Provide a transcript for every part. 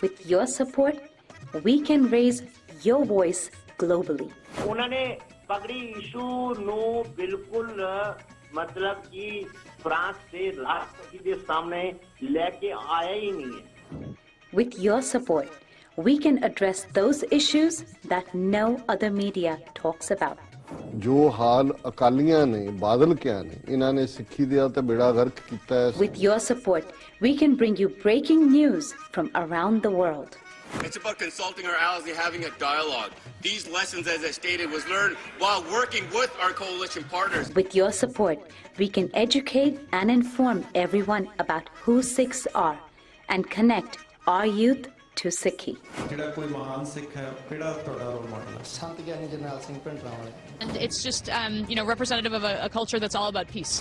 With your support, we can raise your voice globally. उन्होंने पगड़ी issue ਨੂੰ ਬਿਲਕੁਲ मतलब कि फ्रांस से राष्ट्रपति के सामने लेके आया ही नहीं है. With your support, we can address those issues that no other media talks about. ਜੋ ਹਾਲ ਅਕਾਲੀਆਂ ਨੇ ਬਾਦਲ ਕਿਆ ਨੇ ਇਹਨਾਂ ਨੇ ਸਿੱਖੀ ਦਾ ਤੇ ਬੇੜਾ ਗਰਕ ਕੀਤਾ ਹੈ. With your support, we can bring you breaking news from around the world. It's about consulting our allies and having a dialogue. These lessons, as I stated, was learned while working with our coalition partners. With your support, we can educate and inform everyone about who Sikhs are and connect our youth to Sikhi. And it's just, representative of a culture that's all about peace.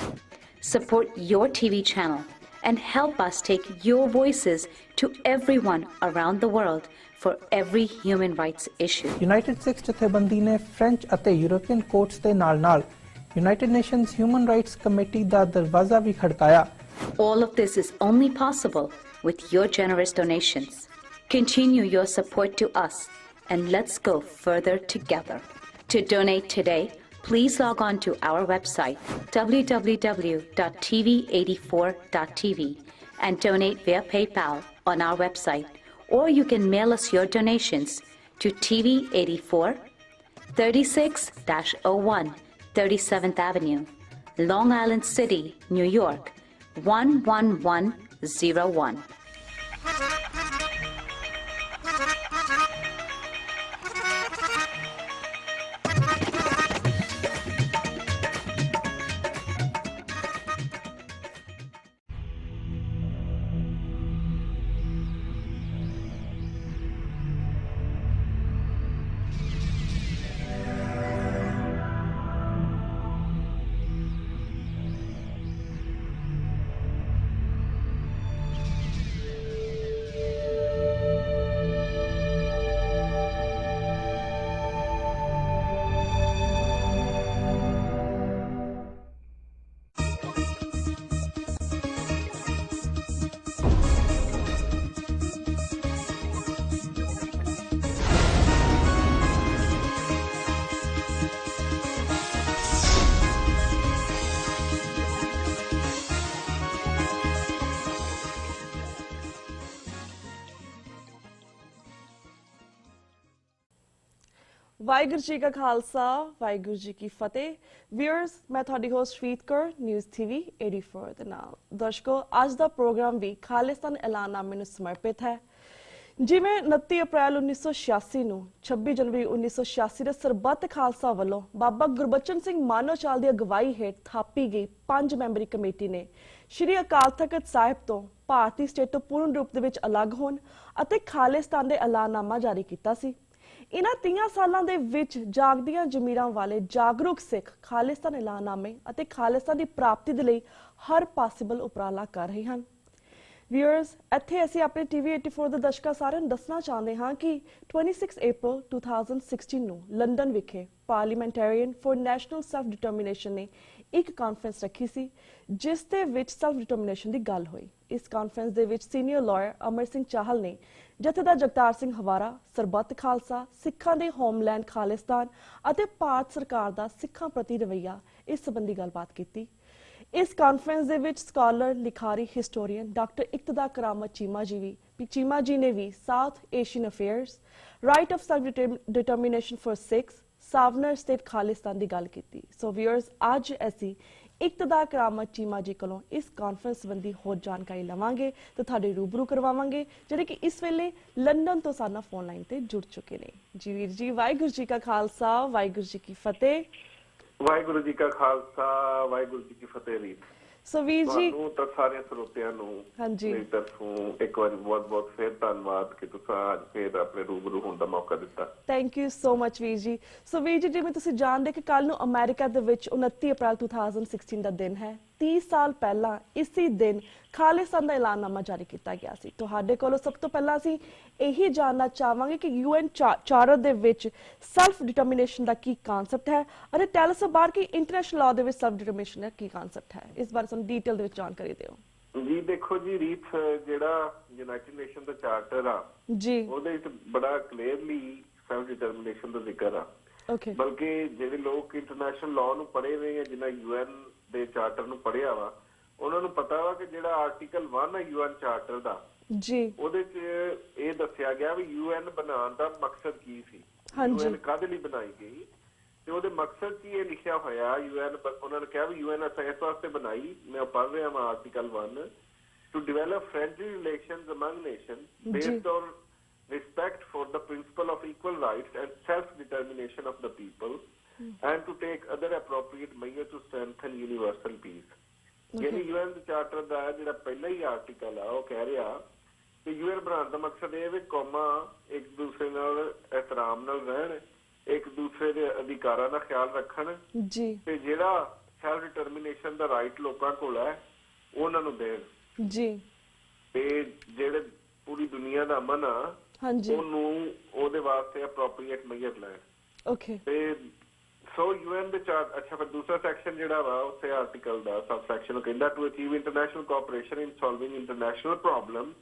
Support your TV channel and help us take your voices to everyone around the world for every human rights issue. United Sikhs ਜਥੇਬੰਦੀ ਨੇ French ਅਤੇ European courts ਦੇ ਨਾਲ-ਨਾਲ United Nations Human Rights Committee ਦਾ ਦਰਵਾਜ਼ਾ ਵੀ ਖੜਕਾਇਆ. All of this is only possible with your generous donations. Continue your support to us and let's go further together. To donate today, please log on to our website www.tv84.tv and donate via PayPal on our website, or you can mail us your donations to TV84 36-01 37th Avenue, Long Island City, New York 11101. Waheguru ji ਕਾ ਖਾਲਸਾ ਵਾਹਿਗੁਰੂ ਜੀ ਕੀ ਫਤਿਹ। Viewers ਮੈਂ ਤੁਹਾਡੀ host Farid Kaur news TV 84 ਦੇ ਨਾਲ। ਦਰਸ਼ਕੋ ਅੱਜ ਦਾ programme ਵੀ ਖਾਲਿਸਤਾਨ ਐਲਾਨਨਾਮੇ ਨੂੰ ਸਮਰਪਿਤ ਹੈ। ਜਿਵੇਂ 29 ਅਪ੍ਰੈਲ 1986 ਨੂੰ 26 ਜਨਵਰੀ 1986 ਦੇ ਸਰਬੱਤ ਖਾਲਸਾ ਵੱਲੋਂ ਬਾਬਾ ਗੁਰਬਚਨ ਸਿੰਘ ਮਾਨੋਚਾਲ ਦੀ ਅਗਵਾਈ ਹੇਠ ਥਾਪੀ ਗਈ 5 ਮੈਂਬਰੀ ਕਮੇਟੀ ਨੇ ਸ਼੍ਰੀ ਅਕਾਲ ਤਖਤ ਸਾਹਿਬ ਤੋਂ ਭਾਰਤੀ ਸਟੇਟ ਤੋਂ ਪੂਰਨ ਰੂਪ ਦੇ ਵਿੱਚ ਅਲੱਗ ਹੋਣ ਅਤੇ ਖਾਲਿਸਤਾਨ ਦੇ ਐਲਾਨਨਾਮਾ ਜਾਰੀ ਕੀਤਾ ਸੀ। ਇਨ੍ਹਾਂ 30 ਸਾਲਾਂ ਦੇ ਵਿੱਚ ਜਾਗਦੀਆਂ ਜ਼ਮੀਰਾਂ ਵਾਲੇ ਜਾਗਰੂਕ ਸਿੱਖ ਖਾਲਿਸਤਾਨ ਐਲਾਨਨਾਮੇ ਅਤੇ ਖਾਲਿਸਤਾਨ ਦੀ ਪ੍ਰਾਪਤੀ ਦੇ ਲਈ ਹਰ ਪੋਸੀਬਲ ਉਪਰਾਲਾ ਕਰ ਰਹੇ ਹਨ। ਵਿਊਅਰਸ ਇੱਥੇ ਅਸੀਂ ਆਪਣੇ ਟੀਵੀ 84 ਦੇ ਦਰਸ਼ਕਾਂ ਸਾਰਿਆਂ ਨੂੰ ਦੱਸਣਾ ਚਾਹੁੰਦੇ ਹਾਂ ਕਿ 26 ਅਪ੍ਰੈਲ 2016 ਨੂੰ ਲੰਡਨ ਵਿਖੇ parliamentarian for national self determination ਨੇ ਇੱਕ ਕਾਨਫਰੰਸ ਰੱਖੀ ਸੀ ਜਿਸ ਦੇ ਵਿੱਚ ਸੈਲਫ ਡਿਟਰਮੀਨੇਸ਼ਨ ਦੀ ਗੱਲ ਹੋਈ। ਇਸ ਕਾਨਫਰੰਸ ਦੇ ਵਿੱਚ ਸੀਨੀਅਰ ਲਾਇਰ ਅਮਰ ਸਿੰਘ ਚਾਹਲ ਨੇ ਜਥੇਦਾਰ ਜਗਤਾਰ ਸਿੰਘ ਹਵਾਰਾ, ਸਰਬੱਤ ਖਾਲਸਾ, ਸਿੱਖਾਂ ਦੇ ਹੋਮਲੈਂਡ ਖਾਲਿਸਤਾਨ ਅਤੇ ਭਾਰਤ ਸਰਕਾਰ ਦਾ ਸਿੱਖਾਂ ਪ੍ਰਤੀ ਰਵੱਈਆ ਇਸ ਸੰਬੰਧੀ ਗੱਲਬਾਤ ਕੀਤੀ। ਇਸ ਕਾਨਫਰੰਸ ਦੇ ਵਿੱਚ ਸਕਾਲਰ, ਲਿਖਾਰੀ, ਹਿਸਟੋਰੀਅਨ ਡਾਕਟਰ ਇਕਤਦਾ ਕਰਾਮਤ ਚੀਮਾ ਜੀ ਨੇ ਵੀ south Asian affairs, right of self determination for Sikhs, ਸਾਵਨਰ ਸਟੇਟ ਖਾਲਿਸਤਾਨ ਦੀ ਗੱਲ ਕੀਤੀ। ਸੋ ਵਿਊਅਰਸ ਅੱਜ ਅਸੀਂ ਇਕਤਦਾ ਕਰਾਮਤ ਚੀਮਾ ਜੀ ਕੋਲੋਂ ਇਸ ਕਾਨਫਰੰਸ ਸੰਬੰਧੀ ਹੋਰ ਜਾਣਕਾਰੀ ਲਵਾਂਗੇ ਤੇ ਤੁਹਾਡੇ ਰੂਬਰੂ ਕਰਵਾਵਾਂਗੇ ਜਿਹੜੇ ਕਿ ਇਸ ਵੇਲੇ ਲੰਡਨ ਤੋਂ ਸਾਡਾ ਫੋਨ ਲਾਈਨ ਤੇ ਜੁੜ ਚੁੱਕੇ ਨੇ। ਜੀ ਵੀਰ ਜੀ, ਵਾਹਿਗੁਰੂ ਜੀ ਕਾ ਖਾਲਸਾ ਵਾਹਿਗੁਰੂ ਜੀ ਕੀ ਫਤਿਹ। ਵਾਹਿਗੁਰੂ ਜੀ ਕਾ ਖਾਲਸਾ ਵਾਹਿਗੁਰੂ ਜੀ ਕੀ ਫਤਿਹ। ਰੀਤ ਸੋ ਵੀਰ ਜੀ ਤੁਹਾਨੂੰ ਤਾਂ ਸਾਰੇ ਸਰੋਤਿਆਂ ਨੂੰ ਹਾਂਜੀ ਮੇਰੀ ਤਰਫੋਂ ਇੱਕ ਵਾਰ ਬਹੁਤ ਬਹੁਤ ਫਿਰ ਧੰਨਵਾਦ ਕਿ ਤੁਸੀਂ ਅੱਜ ਫਿਰ ਆਪਣੇ ਰੂਬਰੂ ਹੋਣ ਦਾ ਮੌਕਾ ਦਿੱਤਾ। ਥੈਂਕ ਯੂ ਸੋ ਮਚ ਵੀਰ ਜੀ। ਸੋ ਵੀਰ ਜੀ, ਜਿਵੇਂ ਤੁਸੀਂ ਜਾਣਦੇ ਕਿ ਕੱਲ ਨੂੰ ਅਮਰੀਕਾ ਦੇ ਵਿੱਚ 29 ਅਪ੍ਰੈਲ 2016 ਦਾ ਦਿਨ ਹੈ। 30 ਸਾਲ ਪਹਿਲਾਂ ਇਸੇ ਦਿਨ ਖਾਲਿਸਤਾਨ ਦਾ ਐਲਾਨਨਾਮਾ ਜਾਰੀ ਕੀਤਾ ਗਿਆ ਸੀ। ਤੁਹਾਡੇ ਕੋਲੋਂ ਸਭ ਤੋਂ ਪਹਿਲਾਂ ਅਸੀਂ ਇਹੀ ਜਾਣਨਾ ਚਾਹਾਂਗੇ ਕਿ UN ਚਾਰਟਰ ਦੇ ਵਿੱਚ ਸੈਲਫ ਡਿਟਰਮੀਨੇਸ਼ਨ ਦਾ ਕੀ ਕਾਨਸੈਪਟ ਹੈ ਅਤੇ ਟੈਲ ਅਸ ਅਬਾਊਟ ਕਿ ਇੰਟਰਨੈਸ਼ਨਲ ਲਾਅ ਦੇ ਵਿੱਚ ਸੈਲਫ ਡਿਟਰਮੀਨੇਸ਼ਨ ਦਾ ਕੀ ਕਾਨਸੈਪਟ ਹੈ। ਇਸ ਬਾਰੇ ਸਾਨੂੰ ਡੀਟੇਲ ਦੇ ਵਿੱਚ ਜਾਣਕਾਰੀ ਦਿਓ। ਜੀ ਦੇਖੋ ਜੀ ਰੀਤ ਜਿਹੜਾ ਯੂਨਾਈਟਿਡ ਨੇਸ਼ਨ ਦਾ ਚਾਰਟਰ ਆ ਜੀ ਉਹਦੇ ਵਿੱਚ ਬੜਾ ਕਲੀਅਰਲੀ ਸੈਲਫ ਡਿਟਰਮੀਨੇਸ਼ਨ ਦਾ ਜ਼ਿਕਰ ਆ। ਓਕੇ ਬਲਕਿ ਜਿਹੜੇ ਲੋਕ ਇੰਟਰਨੈਸ਼ਨਲ ਲਾਅ ਨੂੰ ਪੜ੍ਹੇ ਹੋਏ ਆ, ਜਿਨ੍ਹਾਂ UN ਦੇ ਚਾਰਟਰ ਨੂੰ ਪੜ੍ਹਿਆ ਵਾ, ਉਹਨਾਂ ਨੂੰ ਪਤਾ ਵਾ ਕਿ ਜਿਹੜਾ ਆਰਟੀਕਲ 1 ਹੈ UN ਚਾਰਟਰ ਦਾ, ਜੀ ਉਹਦੇ 'ਚ ਇਹ ਦੱਸਿਆ ਗਿਆ ਵੀ UN ਬਣਾਉਣ ਦਾ ਮਕਸਦ ਕੀ ਸੀ, ਹਾਂਜੀ UN ਕਾਹਦੇ ਲਈ ਬਣਾਈ ਗਈ, ਤੇ ਉਹਦੇ ਮਕਸਦ 'ਚ ਇਹ ਲਿਖਿਆ ਹੋਇਆ UN ਉਹਨਾਂ ਨੇ ਕਿਹਾ ਵੀ UN ਇਸ ਵਾਸਤੇ ਬਣਾਈ, ਮੈਂ ਪੜ੍ਹ ਰਿਹਾ ਹਾਂ article 1, to develop friendly relations among nations based on respect for the principle of equal rights and self-determination of the people, and to take other appropriate measures to strengthen universal peace. ਯਾਨੀ UN ਦੇ charter ਦਾ ਜਿਹੜਾ ਪਹਿਲਾ ਹੀ article ਆ ਉਹ ਕਹਿ ਰਿਹਾ ਕਿ UN ਬਣਾਉਣ ਦਾ ਮਕਸਦ ਇਹ ਵੀ ਕੌਮਾਂ ਇੱਕ ਦੂਸਰੇ ਨਾਲ ਇਹਤਰਾਮ ਨਾਲ ਰਹਿਣ, ਇੱਕ ਦੂਸਰੇ ਦੇ ਅਧਿਕਾਰਾਂ ਦਾ ਖਿਆਲ ਰੱਖਣ, ਜੀ ਤੇ ਜਿਹੜਾ ਸੈਲਫ ਡਿਟਰਮੀਨੇਸ਼ਨ ਦਾ ਰਾਈਟ ਲੋਕਾਂ ਕੋਲ ਹੈ ਉਹਨਾਂ ਨੂੰ ਦੇਣ, ਜੀ ਤੇ ਜਿਹੜੇ ਪੂਰੀ ਦੁਨੀਆ ਦਾ ਅਮਨ ਆ ਹਾਂਜੀ ਉਹਨੂੰ ਉਹਦੇ ਵਾਸਤੇ ਅਪਰੋਪਰੀਏਟ ਮੇਜਰ ਲੈਣ। ਓਕੇ ਤੇ ਸੋ UN ਦੇ ਚਾਰਟ ਅੱਛਾ ਫਿਰ ਦੂਸਰਾ ਸੈਕਸ਼ਨ ਜਿਹੜਾ ਵਾ ਉਸੇ ਆਰਟੀਕਲ ਦਾ ਸਬ ਸੈਕਸ਼ਨ ਕਹਿੰਦਾ to achieve international cooperation in solving international problem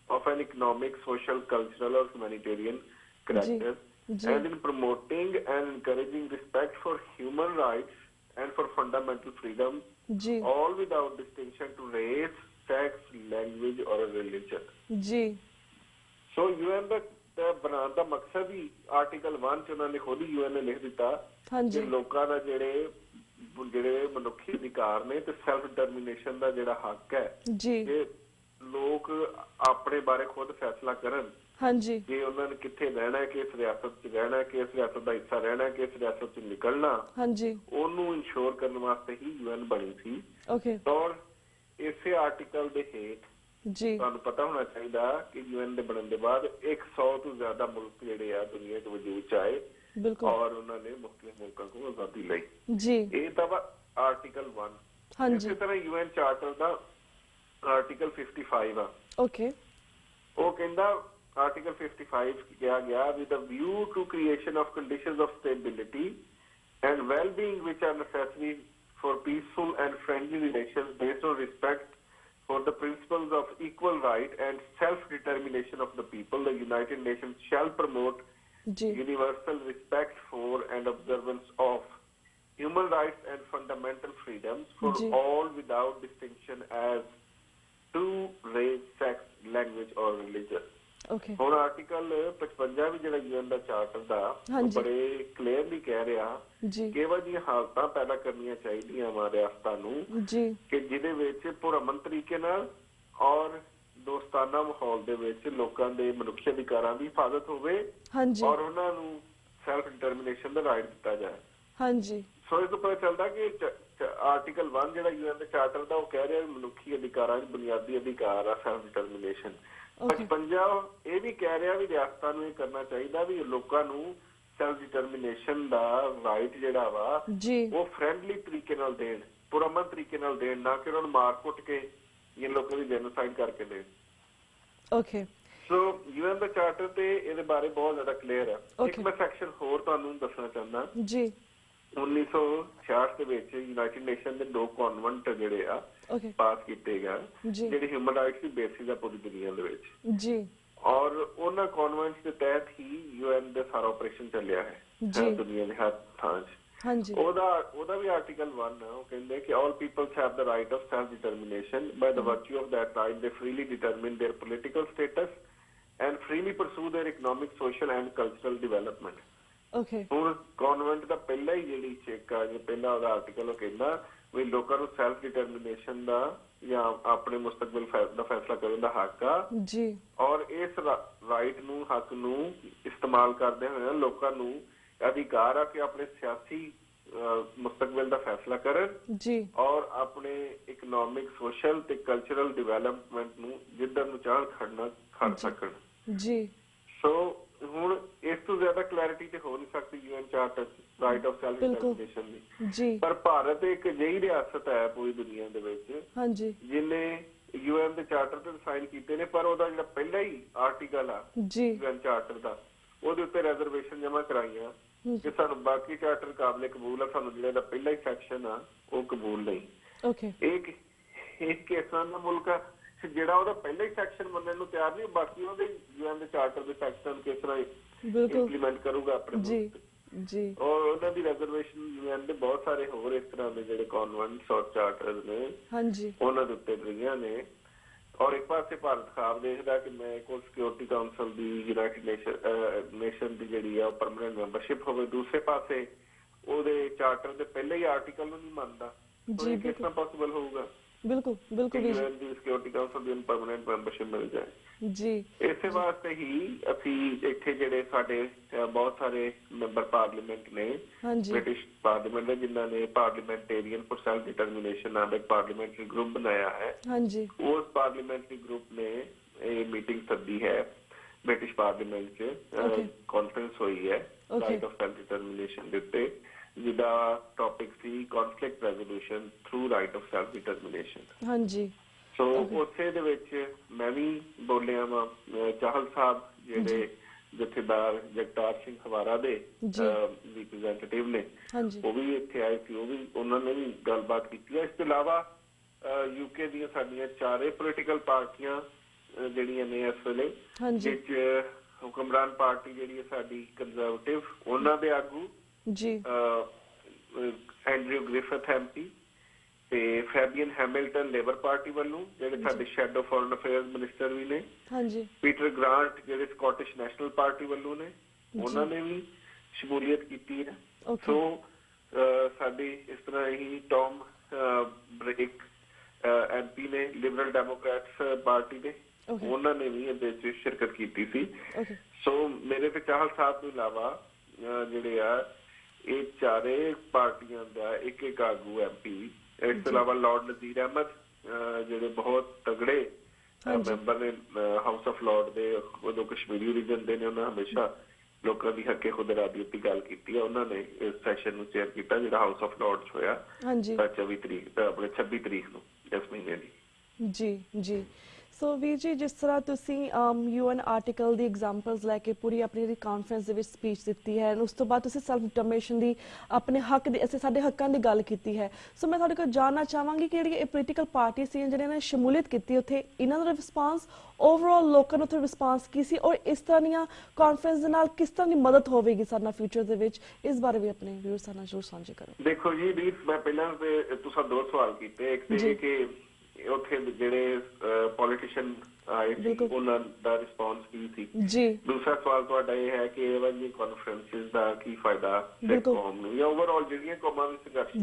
of an economic, social, cultural or humanitarian character, and in promoting and encouraging respect for human rights and for fundamental freedom, all without distinction to race, sex, language or religion. So UN ਦਾ ਬਣਾਉਣ ਦਾ ਮਕਸਦ ਹੀ article 1 ਚ ਉਹਨਾਂ ਨੇ ਖੁਦ ਹੀ UN ਨੇ ਲਿਖ ਦਿੱਤਾ ਕਿ ਲੋਕਾਂ ਦਾ ਜਿਹੜੇ ਮਨੁੱਖੀ ਅਧਿਕਾਰ ਨੇ ਤੇ ਸੈਲਫ ਡਿਟਰਮੀਨੇਸ਼ਨ ਦਾ ਜਿਹੜਾ ਹੱਕ ਹੈ ਕਿ ਲੋਕ ਆਪਣੇ ਬਾਰੇ ਖੁਦ ਫੈਸਲਾ ਕਰਨ ਕਿ ਉਹਨਾਂ ਨੇ ਕਿੱਥੇ ਰਹਿਣਾ ਹੈ, ਕਿਸ ਰਿਆਸਤ 'ਚ ਰਹਿਣਾ ਹੈ, ਕਿਸ ਰਿਆਸਤ ਦਾ ਹਿੱਸਾ ਰਹਿਣਾ ਹੈ, ਕਿਸ ਰਿਆਸਤ 'ਚ ਨਿਕਲਣਾ, ਉਹਨੂੰ ਇੰਸ਼ੋਰ ਕਰਨ ਵਾਸਤੇ ਹੀ UN ਬਣੀ ਸੀ। ਔਰ ਇਸੇ ਆਰਟੀਕਲ ਦੇ ਹੇਠ ਤੁਹਾਨੂੰ ਪਤਾ ਹੋਣਾ ਚਾਹੀਦਾ ਕਿ UN ਦੇ ਬਣਨ ਦੇ ਬਾਅਦ 100 ਤੋਂ ਜ਼ਿਆਦਾ ਮੁਲਕ ਜਿਹੜੇ ਆ ਦੁਨੀਆ 'ਚ ਵਜੂਦ 'ਚ ਆਏ ਔਰ ਉਹਨਾਂ ਨੇ ਮੁਖਤਲਿਫ ਮੁਲਕਾਂ ਕੋਲ ਆਜ਼ਾਦੀ ਲਈ। ਇਹ ਤਾਂ ਵਾ ਆਰਟੀਕਲ 1। ਇਸੇ ਤਰ੍ਹਾਂ UN ਚਾਰਟਰ ਦਾ ਆਰਟੀਕਲ 55 ਆ। ਉਹ ਕਹਿੰਦਾ ਆਰਟੀਕਲ 55 ਕਿਹਾ ਗਿਆ with a view to creation of conditions of stability and well-being which are necessary for peaceful and friendly relations based on respect for the principles of equal right and self-determination of the people. The United Nations shall promote universal respect for and observance of human rights and fundamental freedoms for all without distinction as to race, sex, language or religion. ਹੁਣ article 55 ਵੀ ਜਿਹੜਾ UN ਦਾ charter ਦਾ ਬੜੇ clearly ਕਹਿ ਰਿਹਾ ਕਿ ਇਹੋ ਜਿਹੀਆਂ ਹਾਲਤਾਂ ਪੈਦਾ ਕਰਨੀਆਂ ਚਾਹੀਦੀਆਂ ਵਾ ਰਿਆਸਤਾਂ ਨੂੰ ਕਿ ਜਿਹਦੇ ਵਿੱਚ ਪੁਰਅਮਨ ਤਰੀਕੇ ਨਾਲ ਔਰ ਦੋਸਤਾਨਾ ਮਾਹੌਲ ਦੇ ਵਿੱਚ ਲੋਕਾਂ ਦੇ ਮਨੁੱਖੀ ਅਧਿਕਾਰਾਂ ਦੀ ਹਿਫਾਜ਼ਤ ਹੋਵੇ ਔਰ ਉਹਨਾਂ ਨੂੰ ਸੈਲਫ ਡਿਟਰਮੀਨੇਸ਼ਨ ਦਾ ਰਾਈਟ ਦਿੱਤਾ ਜਾਏ। ਸੋ ਇਹ ਤੋਂ ਪਤਾ ਚੱਲਦਾ ਕਿ ਆਰਟੀਕਲ 1 ਜਿਹੜਾ UN ਦੇ ਚਾਰਟਰ ਦਾ ਉਹ ਕਹਿ ਰਿਹਾ ਮਨੁੱਖੀ ਅਧਿਕਾਰਾਂ 'ਚ ਬੁਨਿਆਦੀ ਅਧਿਕਾਰ ਆ ਸੈਲਫ ਡਿਟਰਮੀਨੇਸ਼ਨ। 55 ਇਹ ਵੀ ਕਹਿ ਰਿਹਾ ਵੀ ਰਿਆਸਤਾਂ ਨੂੰ ਇਹ ਕਰਨਾ ਚਾਹੀਦਾ ਵੀ ਲੋਕਾਂ ਨੂੰ ਸੈਲਫ ਡਿਟਰਮੀਨੇਸ਼ਨ ਦਾ ਰਾਈਟ ਜਿਹੜਾ ਵਾ ਉਹ ਫ੍ਰੈਂਡਲੀ ਤਰੀਕੇ ਨਾਲ ਦੇਣ, ਪੁਰਅਮਨ ਤਰੀਕੇ ਨਾਲ ਦੇਣ, ਨਾ ਕਿ ਉਹਨਾਂ ਨੂੰ ਮਾਰ ਕੁੱਟ ਕੇ ਇਹ ਲੋਕਾਂ ਦੀ ਜੈਨੋਸਾਈਡ ਕਰਕੇ ਦੇਣ। ਸੋ UN ਦਾ ਚਾਰਟਰ ਤੇ ਇਹਦੇ ਬਾਰੇ ਬਹੁਤ ਜ਼ਿਆਦਾ ਕਲੀਅਰ ਹੈ। ਇੱਕ ਮੈਂ ਸੈਕਸ਼ਨ ਹੋਰ ਤੁਹਾਨੂੰ ਦੱਸਣਾ ਚਾਹੁੰਦਾ। 1966 ਦੇ ਵਿੱਚ ਯੂਨਾਈਟਿਡ ਨੇਸ਼ਨ ਦੇ 2 ਕਨਵੈਂਟ ਜਿਹੜੇ ਆ ਪਾਸ ਕੀਤੇ ਗਏ ਜਿਹੜੇ ਹਿਊਮਨ ਰਾਈਟਸ ਦੀ ਬੇਸਿਸ ਆ ਪੂਰੀ ਦੁਨੀਆ ਦੇ ਵਿੱਚ, ਔਰ ਉਹਨਾਂ ਕਨਵੈਂਟਸ ਦੇ ਤਹਿਤ ਹੀ UN ਦਾ ਸਾਰਾ ਆਪਰੇਸ਼ਨ ਚੱਲਿਆ ਹੈ ਦੁਨੀਆ ਦੇ ਹਰ ਥਾਂ 'ਚ। ਉਹਦਾ ਵੀ ਆਰਟੀਕਲ 1 ਉਹ ਕਹਿੰਦੇ ਕਿ all peoples have the right of self determination by the virtue of that right they freely determine their political status and freely pursue their economic, social and cultural development. ਹੁਣ ਕਨਵੈਂਟ ਦਾ ਪਹਿਲਾ ਹੀ ਜਿਹੜੀ ਚੈੱਕ ਆ ਪਹਿਲਾ ਉਹਦਾ article ਉਹ ਕਹਿੰਦਾ ਵੀ ਲੋਕਾਂ ਨੂੰ ਸੈਲਫ ਡਿਟਰਮੀਨੇਸ਼ਨ ਦਾ ਜਾਂ ਆਪਣੇ ਮੁਸਤਕਬਲ ਦਾ ਫੈਸਲਾ ਕਰਨ ਦਾ ਹੱਕ ਆ ਔਰ ਇਸ ਰਾਈਟ ਨੂੰ ਹੱਕ ਨੂੰ ਇਸਤੇਮਾਲ ਕਰਦੇ ਹੋਏ ਲੋਕਾਂ ਨੂੰ ਅਧਿਕਾਰ ਆ ਕਿ ਆਪਣੇ ਸਿਆਸੀ ਮੁਸਤਕਬਲ ਦਾ ਫੈਸਲਾ ਕਰਨ ਔਰ ਆਪਣੇ ਇਕਨੋਮਿਕ, ਸੋਸ਼ਲ ਤੇ ਕਲਚਰਲ ਡਿਵੈਲਪਮੈਂਟ ਨੂੰ ਜਿੱਦਾਂ ਨੂੰ ਚਾਹ ਖੜ ਸਕਣ। ਸੋ ਹੁਣ ਇਸ ਤੋਂ ਜ਼ਿਆਦਾ ਕਲੈਰਿਟੀ ਤੇ ਹੋ ਨਹੀਂ ਸਕਦੀ UN charter right of self determination ਦੀ। ਪਰ ਭਾਰਤ ਇੱਕ ਅਜਿਹੀ ਰਿਆਸਤ ਹੈ ਪੂਰੀ ਦੁਨੀਆ ਦੇ ਵਿੱਚ ਜਿਹਨੇ UN ਦੇ ਚਾਰਟਰ ਤੇ ਸਾਈਨ ਕੀਤੇ ਨੇ, ਪਰ ਉਹਦਾ ਜਿਹੜਾ ਪਹਿਲਾ ਹੀ ਆਰਟੀਕਲ ਆ UN ਚਾਰਟਰ ਦਾ ਉਹਦੇ ਉੱਤੇ ਰਿਜ਼ਰਵੇਸ਼ਨ ਜਮ੍ਹਾਂ ਕਰਾਈਆਂ ਕਿ ਸਾਨੂੰ ਬਾਕੀ ਚਾਰਟਰ ਕਾਬਲੇ ਕਬੂਲ ਆ, ਸਾਨੂੰ ਜਿਹੜਾ ਪਹਿਲਾ ਹੀ ਸੈਕਸ਼ਨ ਆ ਉਹ ਕਬੂਲ ਨਹੀਂ। ਇੱਕ ਇਸ ਤਰ੍ਹਾਂ ਦਾ ਮੁਲਕ ਆ ਜਿਹੜਾ ਉਹਦਾ ਪਹਿਲਾ ਹੀ ਸੈਕਸ਼ਨ ਮੰਨਣ ਨੂੰ ਤਿਆਰ ਨਹੀਂ, ਬਾਕੀ ਉਹਦੇ ਯੂਐਨ ਦੇ ਚਾਰਟਰ ਦੇ ਸੈਕਸ਼ਨ ਕਿਸ ਤਰ੍ਹਾਂ ਇੰਪਲੀਮੈਂਟ ਕਰੂਗਾ ਆਪਣੇ ਮੁਲਕ ਤੇ। ਜੀ ਔਰ ਉਹਨਾਂ ਦੀ ਰੈਜ਼ਰਵੇਸ਼ਨ ਯੂਐਨ ਦੇ ਬਹੁਤ ਸਾਰੇ ਹੋਰ ਇਸ ਤਰ੍ਹਾਂ ਦੇ ਜਿਹੜੇ ਕਨਵੈਂਟਸ ਔਰ ਚਾਰਟਰਸ ਨੇ ਹਾਂਜੀ ਉਹਨਾਂ ਦੇ ਉੱਤੇ ਰਹੀਆਂ ਨੇ। ਔਰ ਇੱਕ ਪਾਸੇ ਭਾਰਤ ਖਾਬ ਦੇਖਦਾ ਕਿ ਮੈਂ ਕੋਲ ਸਿਕਿਉਰਿਟੀ ਕਾਉਂਸਲ ਦੀ ਯੂਨਾਈਟਿਡ ਨੇਸ਼ਨ ਦੀ ਜਿਹੜੀ ਆ ਉਹ ਪਰਮਾਨੈਂਟ ਮੈਂਬਰਸ਼ਿਪ ਹੋਵੇ, ਦੂਸਰੇ ਪਾਸੇ ਉਹਦੇ ਚਾਰਟਰ ਦੇ ਪਹਿਲੇ ਹੀ ਆਰਟੀਕਲ ਨੂੰ ਨਹੀਂ ਮੰਨਦਾ। ਜੀ ਕਿਸ ਤਰ੍ਹਾਂ ਪੋਸੀਬਲ ਹੋਊਗਾ ਬਿਲਕੁਲ ਬਿਲਕੁਲ ਵੀਰ ਯੂਐਨ ਦੀ ਸਿਕਿਉਰਿਟੀ ਕਾਉਂਸਲ ਦੀ ਪਰਮਾਨੈਂਟ ਮੈਂਬਰਸ਼ਿਪ ਮਿਲ ਜਾਏ। ਜੀ ਇਸੇ ਵਾਸਤੇ ਹੀ ਅਸੀਂ ਇੱਥੇ ਜਿਹੜੇ ਸਾਡੇ ਬਹੁਤ ਸਾਰੇ ਮੈਂਬਰ ਪਾਰਲੀਮੈਂਟ ਨੇ ਹਾਂਜੀ ਬ੍ਰਿਟਿਸ਼ ਪਾਰਲੀਮੈਂਟ ਦੇ, ਜਿਨ੍ਹਾਂ ਨੇ ਪਾਰਲੀਮੈਂਟੇਰੀਅਨ ਫॉर ਸੈਲਫ ਡਿਟਰਮੀਨੇਸ਼ਨ ਨਾਮ ਦਾ ਇੱਕ ਪਾਰਲੀਮੈਂਟਰੀ ਗਰੁੱਪ ਬਣਾਇਆ ਹੈ। ਹਾਂਜੀ ਉਸ ਪਾਰਲੀਮੈਂਟਰੀ ਗਰੁੱਪ ਨੇ ਇਹ ਮੀਟਿੰਗ ਸੱਦੀ ਹੈ ਬ੍ਰਿਟਿਸ਼ ਪਾਰਲੀਮੈਂਟ 'ਚ, ਕਾਨਫਰੰਸ ਹੋਈ ਹੈ ਰਾਈਟ ਆਫ ਸੈਲਫ ਡਿਟਰਮੀਨੇਸ਼ਨ ਦੇ ਉੱਤੇ, ਜਿਹਦਾ topic C conflict resolution through right of self determination. ਹਾਂਜੀ ਸੋ ਉਸੇ ਦੇ ਵਿੱਚ ਮੈਂ ਵੀ ਬੋਲਿਆ ਵਾ, ਚਾਹਲ ਸਾਹਿਬ ਜਿਹੜੇ ਜਥੇਦਾਰ ਜਗਤਾਰ ਸਿੰਘ ਹਵਾਰਾ ਦੇ ਰਿਪਰੈਜ਼ੈਂਟੇਟਿਵ ਨੇ, ਹਾਂਜੀ ਉਹ ਵੀ ਇੱਥੇ ਆਏ ਸੀ, ਉਹਨਾਂ ਨੇ ਵੀ ਗੱਲਬਾਤ ਕੀਤੀ ਹੈ। ਇਸ ਤੋਂ ਇਲਾਵਾ ਯੂਕੇ ਦੀਆਂ ਸਾਡੀਆਂ ਚਾਰੇ ਪੋਲੀਟੀਕਲ ਪਾਰਟੀਆਂ ਜਿਹੜੀਆਂ ਨੇ ਇਸ ਵੇਲੇ, ਜਿਸ ਹੁਕਮਰਾਨ ਪਾਰਟੀ ਜਿਹੜੀ ਹੈ ਸਾਡੀ ਕੰਜ਼ਰਵੇਟਿਵ, ਉਹਨਾਂ ਦੇ ਆਗੂ ਜੀ ਐਂਡਰਿਊ ਗ੍ਰਿਫਿਥ ਐਮਪੀ ਤੇ ਫੈਬੀਅਨ ਹੈਮਿਲਟਨ ਲੇਬਰ ਪਾਰਟੀ ਵੱਲੋਂ, ਜਿਹੜੇ ਸਾਡੇ ਸ਼ੈਡੋ ਫੋਰਨ ਅਫੇਅਰਸ ਮਿਨਿਸਟਰ ਵੀ ਨੇ, ਹਾਂਜੀ ਪੀਟਰ ਗ੍ਰਾਂਟ ਜਿਹੜੇ ਸਕਾਟਿਸ਼ ਨੈਸ਼ਨਲ ਪਾਰਟੀ ਵੱਲੋਂ ਨੇ, ਉਹਨਾਂ ਨੇ ਵੀ ਸ਼ਮੂਲੀਅਤ ਕੀਤੀ ਹੈ। ਸੋ ਸਾਡੀ ਇਸ ਤਰ੍ਹਾਂ ਹੀ ਟੌਮ ਬ੍ਰੇਕ ਐਮਪੀ ਨੇ ਲਿਬਰਲ ਡੈਮੋਕ੍ਰੈਟਸ ਪਾਰਟੀ ਦੇ, ਉਹਨਾਂ ਨੇ ਵੀ ਇਹਦੇ ਵਿੱਚ ਸ਼ਿਰਕਤ ਕੀਤੀ ਸੀ। ਸੋ ਮੇਰੇ ਤੇ ਚਾਹਲ ਸਾਹਿਬ ਤੋਂ ਇਲਾਵਾ ਜਿਹੜੇ ਆ ਇਹ ਚਾਰੇ ਪਾਰਟੀਆਂ ਦਾ ਇੱਕ ਇੱਕ ਆਗੂ ਐਮਪੀ, ਇਸ ਤੋਂ ਇਲਾਵਾ ਲਾਰਡ ਨਜ਼ੀਰ ਅਹਿਮਦ ਜਿਹੜੇ ਬਹੁਤ ਤਗੜੇ ਮੈਂਬਰ ਨੇ ਹਾਊਸ ਆਫ ਲਾਰਡ ਦੇ, ਉਦੋਂ ਕਸ਼ਮੀਰੀ ਰੀਜਨ ਦੇ ਨੇ, ਉਹਨਾਂ ਹਮੇਸ਼ਾ ਲੋਕਾਂ ਦੀ ਹੱਕੇ ਖੁਦ ਇਰਾਦੀ ਉੱਤੇ ਗੱਲ ਕੀਤੀ ਹੈ। ਉਹਨਾਂ ਨੇ ਇਸ ਸੈਸ਼ਨ ਨੂੰ ਚੇਅਰ ਕੀਤਾ ਜਿਹੜਾ ਹਾਊਸ ਆਫ ਲਾਰਡਸ ਹੋਇਆ 24 ਤਰੀਕ ਆਪਣੇ 26 ਤਰੀਕ ਨੂੰ ਇਸ ਮਹੀਨੇ ਦੀ। ਜੀ ਜੀ ਸੋ ਵੀਰ ਜੀ, ਜਿਸ ਤਰ੍ਹਾਂ ਤੁਸੀਂ ਯੂਐਨ ਆਰਟੀਕਲ ਦੀ ਐਗਜ਼ਾਮਪਲਸ ਲੈ ਕੇ ਪੂਰੀ ਆਪਣੀ ਜਿਹੜੀ ਕਾਨਫਰੰਸ ਦੇ ਵਿੱਚ ਸਪੀਚ ਦਿੱਤੀ ਹੈ, ਉਸ ਤੋਂ ਬਾਅਦ ਤੁਸੀਂ ਸੈਲਫ ਡਿਟਰਮੀਨੇਸ਼ਨ ਦੀ ਆਪਣੇ ਹੱਕ ਦੀ, ਅਸੀਂ ਸਾਡੇ ਹੱਕਾਂ ਦੀ ਗੱਲ ਕੀਤੀ ਹੈ। ਸੋ ਮੈਂ ਤੁਹਾਡੇ ਕੋਲ ਜਾਣਨਾ ਚਾਹਾਂਗੀ ਕਿ ਜਿਹੜੀਆਂ ਇਹ ਪੋਲੀਟੀਕਲ ਪਾਰਟੀ ਸੀ ਜਿਹੜੀਆਂ ਨੇ ਸ਼ਮੂਲੀਅਤ ਕੀਤੀ ਉੱਥੇ, ਇਹਨਾਂ ਦਾ ਰਿਸਪਾਂਸ ਓਵਰਆਲ ਲੋਕਾਂ ਨੂੰ ਉੱਥੇ ਰਿਸਪਾਂਸ ਕੀ ਸੀ, ਔਰ ਇਸ ਤਰ੍ਹਾਂ ਦੀਆਂ ਕਾਨਫਰੰਸ ਦੇ ਨਾਲ ਕਿਸ ਤਰ੍ਹਾਂ ਦੀ ਮਦਦ ਹੋਵੇਗੀ ਸਾਡਾ ਫਿਊਚਰ ਦੇ ਵਿੱਚ, ਇਸ ਬਾਰੇ ਵੀ ਆਪਣੇ ਵਿਊਅਰਸ ਨਾਲ ਜ਼ਰੂਰ ਸਾਂਝੇ ਕਰੋ। ਦੇਖੋ ਜੀ ਵੀਰ, ਮੈਂ ਪਹਿਲਾਂ ਤੁਸੀਂ ਦੋ ਸਵਾਲ ਕੀਤੇ, ਇੱਕ ਤੇ ਕਿ ਉੱਥੇ ਜਿਹੜੇ ਪੋਲੀਟੀਸ਼ੀਅਨ ਆਏ ਸੀ ਉਹਨਾਂ ਦਾ ਰਿਸਪੌਂਸ ਕੀ ਸੀ, ਜੀ ਦੂਸਰਾ ਸਵਾਲ ਤੁਹਾਡਾ ਇਹ ਹੈ ਕਿ ਇਹ ਵਾਲੀ ਕਾਨਫਰੰਸਿਸ ਦਾ ਕੀ ਫਾਇਦਾ ਸਿੱਖ ਕੌਮ ਨੂੰ ਜਾਂ ਓਵਰਆਲ ਜਿਹੜੀਆਂ ਕੌਮਾਂ ਦੇ ਸੰਘਰਸ਼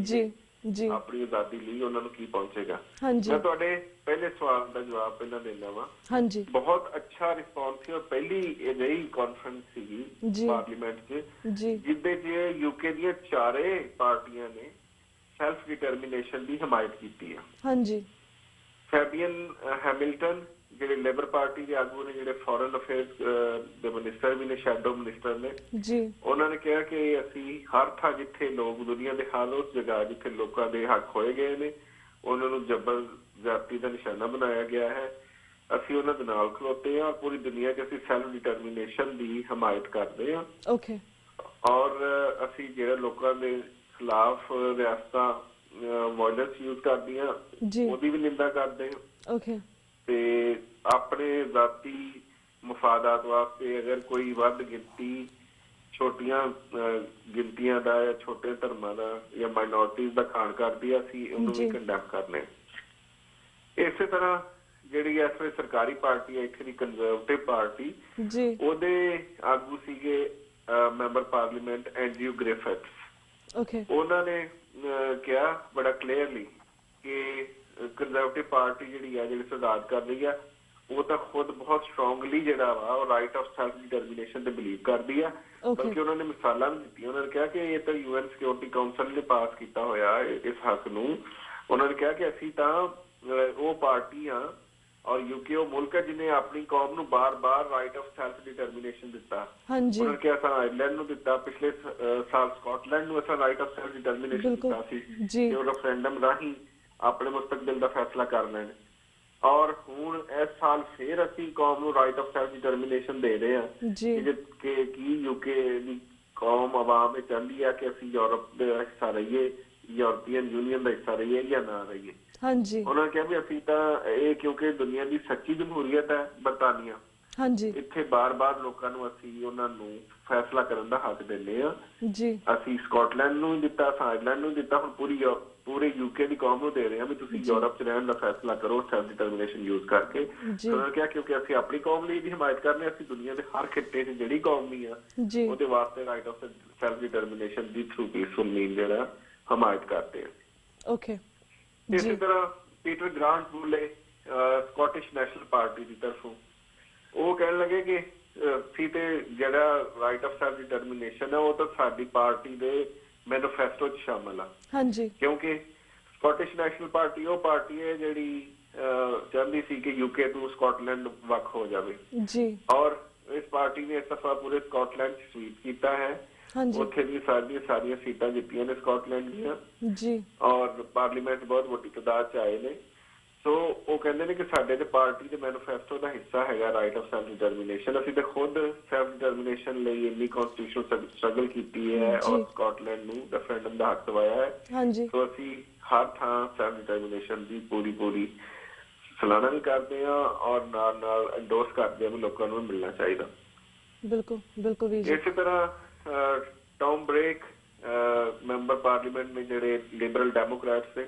ਜੀ ਆਪਣੀ ਆਜ਼ਾਦੀ ਲਈ ਉਹਨਾਂ ਨੂੰ ਕੀ ਪਹੁੰਚੇਗਾ। ਮੈਂ ਤੁਹਾਡੇ ਪਹਿਲੇ ਸਵਾਲ ਦਾ ਜਵਾਬ ਪਹਿਲਾਂ ਦਿੰਦਾ ਵਾਂ। ਹਾਂਜੀ, ਬਹੁਤ ਅੱਛਾ ਰਿਸਪੌਂਸ ਸੀ ਔਰ ਪਹਿਲੀ ਅਜਿਹੀ ਕਾਨਫਰੰਸ ਸੀਗੀ ਪਾਰਲੀਮੈਂਟ 'ਚ ਜਿਹਦੇ 'ਚ ਯੂਕੇ ਦੀਆਂ ਚਾਰੇ ਪਾਰਟੀਆਂ ਨੇ ਸੈਲਫ ਡਿਟਰਮੀਨੇਸ਼ਨ ਦੀ ਹਮਾਇਤ ਕੀਤੀ ਆ। ਹਾਂਜੀ, ਫੈਬੀਅਨ ਹੈਮਿਲਟਨ ਜਿਹੜੇ ਲੇਬਰ ਪਾਰਟੀ ਦੇ ਆਗੂ ਨੇ, ਜਿਹੜੇ ਫੋਰਨ ਅਫੇਅਰਸ ਦੇ ਮਿਨਿਸਟਰ ਵੀ ਨੇ, ਸ਼ੈਡੋ ਮਿਨਿਸਟਰ ਨੇ, ਉਹਨਾਂ ਨੇ ਕਿਹਾ ਕਿ ਅਸੀਂ ਹਰ ਥਾਂ ਜਿੱਥੇ ਲੋਕ ਦੁਨੀਆ ਦੇ ਹਰ ਉਸ ਜਗ੍ਹਾ ਜਿੱਥੇ ਲੋਕਾਂ ਦੇ ਹੱਕ ਹੋਏ ਗਏ ਨੇ ਉਹਨਾਂ ਨੂੰ ਜ਼ਬਰ ਜ਼ਿਆਦਤੀ ਦਾ ਨਿਸ਼ਾਨਾ ਬਣਾਇਆ ਗਿਆ ਹੈ, ਅਸੀਂ ਉਹਨਾਂ ਦੇ ਨਾਲ ਖਲੋਤੇ ਹਾਂ। ਪੂਰੀ ਦੁਨੀਆ 'ਚ ਅਸੀਂ ਸੈਲਫ ਡਿਟਰਮੀਨੇਸ਼ਨ ਦੀ ਹਮਾਇਤ ਕਰਦੇ ਹਾਂ ਔਰ ਅਸੀਂ ਜਿਹੜੇ ਲੋਕਾਂ ਦੇ ਖਿਲਾਫ ਰਿਆਸਤਾਂ ਵਾਇਲੈਂਸ ਯੂਜ਼ ਕਰਦੀਆਂ ਉਹਦੀ ਵੀ ਨਿੰਦਾ ਕਰਦੇ ਹਾਂ ਤੇ ਆਪਣੇ ਜ਼ਾਤੀ ਮਫਾਦਾਤ ਵਾਸਤੇ ਅਗਰ ਕੋਈ ਵੱਧ ਗਿਣਤੀ ਛੋਟੀਆਂ ਗਿਣਤੀਆਂ ਦਾ ਜਾਂ ਛੋਟੇ ਧਰਮਾਂ ਦਾ ਜਾਂ ਮਾਈਨੋਰਟੀਜ਼ ਦਾ ਖਾਣ ਕਰਦੀ ਆ, ਅਸੀਂ ਉਹਨੂੰ ਵੀ ਕੰਡੈਮ ਕਰਨੇ। ਇਸੇ ਤਰ੍ਹਾਂ ਜਿਹੜੀ ਇਸ ਵੇਲੇ ਸਰਕਾਰੀ ਪਾਰਟੀ ਹੈ ਇੱਥੇ ਦੀ ਕੰਜ਼ਰਵੇਟਿਵ ਪਾਰਟੀ, ਉਹਦੇ ਆਗੂ ਸੀਗੇ ਮੈਂਬਰ ਪਾਰਲੀਮੈਂਟ ਐਂਡਰਿਊ ਗ੍ਰਿਫਿਥਸ। ਉਹਨਾਂ ਨੇ ਕਿਹਾ ਬੜਾ ਕਲੀਅਰਲੀ ਕਿ ਕੰਜ਼ਰਵੇਟਿਵ ਪਾਰਟੀ ਜਿਹੜੀ ਆ, ਜਿਹੜੀ ਸਰਦਾਰ ਕਰ ਰਹੀ ਆ, ਉਹ ਤਾਂ ਖੁਦ ਬਹੁਤ ਸਟਰੋਂਗਲੀ ਜਿਹੜਾ ਵਾ ਉਹ ਰਾਈਟ ਆਫ ਸੈਲਫ ਡਿਟਰਮੀਨੇਸ਼ਨ ਤੇ ਬਿਲੀਵ ਕਰਦੀ ਆ। ਬਲਕਿ ਉਹਨਾਂ ਨੇ ਮਿਸਾਲਾਂ ਵੀ ਦਿੱਤੀਆਂ। ਉਹਨਾਂ ਨੇ ਕਿਹਾ ਕਿ ਇਹ ਤਾਂ ਯੂਐਨ ਸਿਕਿਉਰਿਟੀ ਕਾਉਂਸਲ ਨੇ ਪਾਸ ਕੀਤਾ ਹੋਇਆ ਇਸ ਹੱਕ ਨੂੰ। ਉਹਨਾਂ ਨੇ ਕਿਹਾ ਕਿ ਅਸੀਂ ਤਾਂ ਉਹ ਪਾਰਟੀ ਆ ਔਰ ਯੂਕੇ ਉਹ ਮੁਲਕ ਹੈ ਜਿਹਨੇ ਆਪਣੀ ਕੌਮ ਨੂੰ ਬਾਰ-ਬਾਰ ਰਾਈਟ ਆਫ ਸੈਲਫ ਡਿਟਰਮੀਨੇਸ਼ਨ ਦਿੱਤਾ। ਉਹਨਾਂ ਨੇ ਕਿਹਾ ਅਸਾਂ ਆਇਰਲੈਂਡ ਨੂੰ ਦਿੱਤਾ, ਪਿਛਲੇ ਸਾਲ ਸਕਾਟਲੈਂਡ ਨੂੰ ਅਸਾਂ ਰਾਈਟ ਆਫ ਸੈਲਫ ਡਿਟਰਮੀਨੇਸ਼ਨ ਦਿੱਤਾ ਸੀ ਕਿ ਉਹ ਰੈਫਰੈਂਡਮ ਰਾਹੀਂ ਆਪਣੇ ਮੁਸਤਕਬਲ ਦਾ ਫੈਸਲਾ ਕਰ ਲੈਣ। ਔਰ ਹੁਣ ਇਸ ਸਾਲ ਫੇਰ ਅਸੀਂ ਕੌਮ ਨੂੰ ਰਾਈਟ ਆਫ ਸੈਲਫ ਡਿਟਰਮੀਨੇਸ਼ਨ ਦੇ ਰਹੇ ਹਾਂ ਕਿ ਕੀ ਯੂਕੇ ਦੀ ਕੌਮ ਆਵਾਮ ਇਹ ਚਾਹੁੰਦੀ ਹੈ ਕਿ ਅਸੀਂ ਯੂਰਪ ਦਾ ਹਿੱਸਾ ਰਹੀਏ ਯੂਰਪੀਅਨ ਯੂਨੀਅਨ ਦਾ ਹਿੱਸਾ ਰਹੀਏ ਜਾਂ ਨਾ ਰਹੀਏ। ਹਾਂਜੀ ਉਹਨਾਂ ਨੇ ਕਿਹਾ ਵੀ ਅਸੀਂ ਤਾਂ ਇਹ ਕਿਉਂਕਿ ਦੁਨੀਆ ਦੀ ਸੱਚੀ ਜਮਹੂਰੀਅਤ ਹੈ ਬਰਤਾਨੀਆ, ਹਾਂਜੀ ਇੱਥੇ ਬਾਰ-ਬਾਰ ਲੋਕਾਂ ਨੂੰ ਅਸੀਂ ਉਹਨਾਂ ਨੂੰ ਫੈਸਲਾ ਕਰਨ ਦਾ ਹੱਕ ਦਿੰਦੇ ਆ। ਜੀ ਅਸੀਂ ਸਕਾਟਲੈਂਡ ਨੂੰ ਦਿੱਤਾ, ਆਇਰਲੈਂਡ ਨੂੰ ਦਿੱਤਾ, ਹੁਣ ਪੂਰੇ ਯੂਕੇ ਦੀ ਕੌਮ ਨੂੰ ਦੇ ਰਹੇ ਹਾਂ ਵੀ ਤੁਸੀਂ ਯੂਰਪ 'ਚ ਰਹਿਣ ਦਾ ਫੈਸਲਾ ਕਰੋ ਸੈਲਫ ਡਿਟਰਮੀਨੇਸ਼ਨ ਯੂਜ਼ ਕਰਕੇ। ਉਹਨਾਂ ਨੇ ਕਿਹਾ ਕਿਉਂਕਿ ਅਸੀਂ ਆਪਣੀ ਕੌਮ ਲਈ ਵੀ ਹਮਾਇਤ ਕਰਨੇ, ਅਸੀਂ ਦੁਨੀਆ ਦੇ ਹਰ ਖਿੱਤੇ 'ਚ ਜਿਹੜੀ ਕੌਮ ਵੀ ਆ ਜੀ ਉਹਦੇ ਵਾਸਤੇ ਰਾਈਟ ਆਫ ਸੈਲਫ ਡਿਟਰਮੀਨੇਸ਼ਨ ਦੀ ਥਰੂ ਪੀਸਫੁਲ ਮੀਨ ਜਿਹੜਾ ਹਮਾਇਤ ਕਰਦੇ ਆ। ਓਕੇ ਇਸੇ ਤਰ੍ਹਾਂ ਪੀਟਰ ਗ੍ਰਾਂਟ ਬੂਲੇ ਸਕਾਟਿਸ਼ ਨੈਸ਼ਨਲ ਪਾਰਟੀ ਦੀ ਤਰਫੋਂ ਉਹ ਕਹਿਣ ਲੱਗੇ ਕਿ ਸੀ ਤੇ ਜਿਹੜਾ ਰਾਈਟ ਆਫ ਸੈਲਫ ਡਿਟਰਮੀਨੇਸ਼ਨ ਹੈ ਉਹ ਤਾਂ ਸਾਡੀ ਪਾਰਟੀ ਦੇ ਮੈਨੀਫੈਸਟੋ 'ਚ ਸ਼ਾਮਲ ਆ। ਹਾਂਜੀ ਕਿਉਂਕਿ ਸਕਾਟਿਸ਼ ਨੈਸ਼ਨਲ ਪਾਰਟੀ ਉਹ ਪਾਰਟੀ ਹੈ ਜਿਹੜੀ ਚਾਹੁੰਦੀ ਸੀ ਕਿ ਯੂਕੇ ਤੋਂ ਸਕਾਟਲੈਂਡ ਵੱਖ ਹੋ ਜਾਵੇ ਜੀ, ਔਰ ਇਸ ਪਾਰਟੀ ਨੇ ਇਸ ਦਫਾ ਪੂਰੇ ਸਕਾਟਲੈਂਡ 'ਚ ਸਵੀਪ ਕੀਤਾ ਹੈ। ਉੱਥੇ ਵੀ ਸਾਰੀਆਂ ਸੀਟਾਂ ਜਿੱਤੀਆਂ ਨੇ ਸਕਾਟਲੈਂਡ ਦੀਆਂ ਜੀ, ਔਰ ਪਾਰਲੀਮੈਂਟ ਬਹੁਤ ਵੱਡੀ ਤਾਦਾਦ 'ਚ ਆਏ ਨੇ। ਸੋ ਉਹ ਕਹਿੰਦੇ ਨੇ ਕਿ ਸਾਡੇ ਤੇ ਪਾਰਟੀ ਦੇ ਮੈਨੀਫੈਸਟੋ ਦਾ ਹਿੱਸਾ ਹੈਗਾ ਰਾਈਟ ਆਫ ਸੈਲਫ ਡਿਟਰਮੀਨੇਸ਼ਨ। ਅਸੀਂ ਤੇ ਖੁਦ ਸੈਲਫ ਡਿਟਰਮੀਨੇਸ਼ਨ ਲਈ ਇੰਨੀ ਕਨਸਟੀਟਿਊਸ਼ਨਲ ਸਟਰਗਲ ਕੀਤੀ ਹੈ ਔਰ ਸਕਾਟਲੈਂਡ ਨੂੰ ਰੈਫਰੈਂਡਮ ਦਾ ਹੱਕ ਦਵਾਇਆ ਹੈ। ਸੋ ਅਸੀਂ ਹਰ ਥਾਂ ਸੈਲਫ ਡਿਟਰਮੀਨੇਸ਼ਨ ਦੀ ਪੂਰੀ ਸਲਾਨਾ ਵੀ ਕਰਦੇ ਹਾਂ ਔਰ ਨਾਲ ਐਂਡੋਰਸ ਕਰਦੇ ਹਾਂ ਵੀ ਲੋਕਾਂ ਨੂੰ ਮਿਲਣਾ ਚਾਹੀਦਾ। ਬਿਲਕੁਲ ਬਿਲਕੁਲ ਵੀ ਇਸੇ ਤਰ੍ਹਾਂ ਟੌਮ ਬ੍ਰੇਕ ਮੈਂਬਰ ਪਾਰਲੀਮੈਂਟ ਨੇ ਜਿਹੜੇ ਲਿਬਰਲ ਡੈਮੋਕ੍ਰੈਟਸ ਨੇ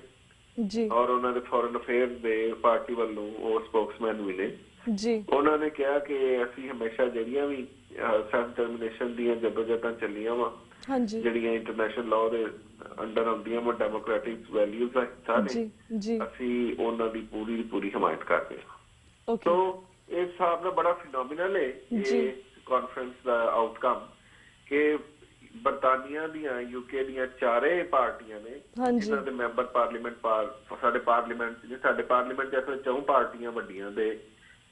ਜੀ, ਔਰ ਉਹਨਾਂ ਦੇ ਫੋਰਨ ਅਫੇਅਰਸ ਦੇ ਪਾਰਟੀ ਵੱਲੋਂ ਉਹ ਸਪੋਕਸਮੈਨ ਵੀ ਨੇ ਜੀ, ਉਹਨਾਂ ਨੇ ਕਿਹਾ ਕਿ ਅਸੀਂ ਹਮੇਸ਼ਾ ਜਿਹੜੀਆਂ ਵੀ ਸੈਲਫ ਡਿਟਰਮੀਨੇਸ਼ਨ ਦੀਆਂ ਜਦੋਜਹਿਦਾਂ ਚੱਲੀਆਂ ਵਾ ਜਿਹੜੀਆਂ ਇੰਟਰਨੈਸ਼ਨਲ ਲਾਅ ਦੇ ਅੰਡਰ ਆਉਂਦੀਆਂ ਵਾ ਡੈਮੋਕ੍ਰੈਟਿਕ ਵੈਲਿਊਜ਼ ਦਾ ਹਿੱਸਾ ਨੇ, ਅਸੀਂ ਉਹਨਾਂ ਦੀ ਪੂਰੀ ਹਮਾਇਤ ਕਰਦੇ ਹਾਂ। ਸੋ ਇਸ ਹਿਸਾਬ ਨਾਲ ਬੜਾ ਫਿਨੋਮੀਨਲ ਹੈ ਇਹ ਕਾਨਫਰੰਸ ਦਾ ਆਊਟਕਮ ਕਿ ਬਰਤਾਨੀਆ ਦੀਆਂ ਯੂਕੇ ਦੀਆਂ ਚਾਰੇ ਪਾਰਟੀਆਂ ਨੇ ਇਹਨਾਂ ਦੇ ਮੈਂਬਰ ਪਾਰਲੀਮੈਂਟ ਸਾਡੇ ਪਾਰਲੀਮੈਂਟ ਚ 4 ਪਾਰਟੀਆਂ ਵੱਡੀਆਂ ਦੇ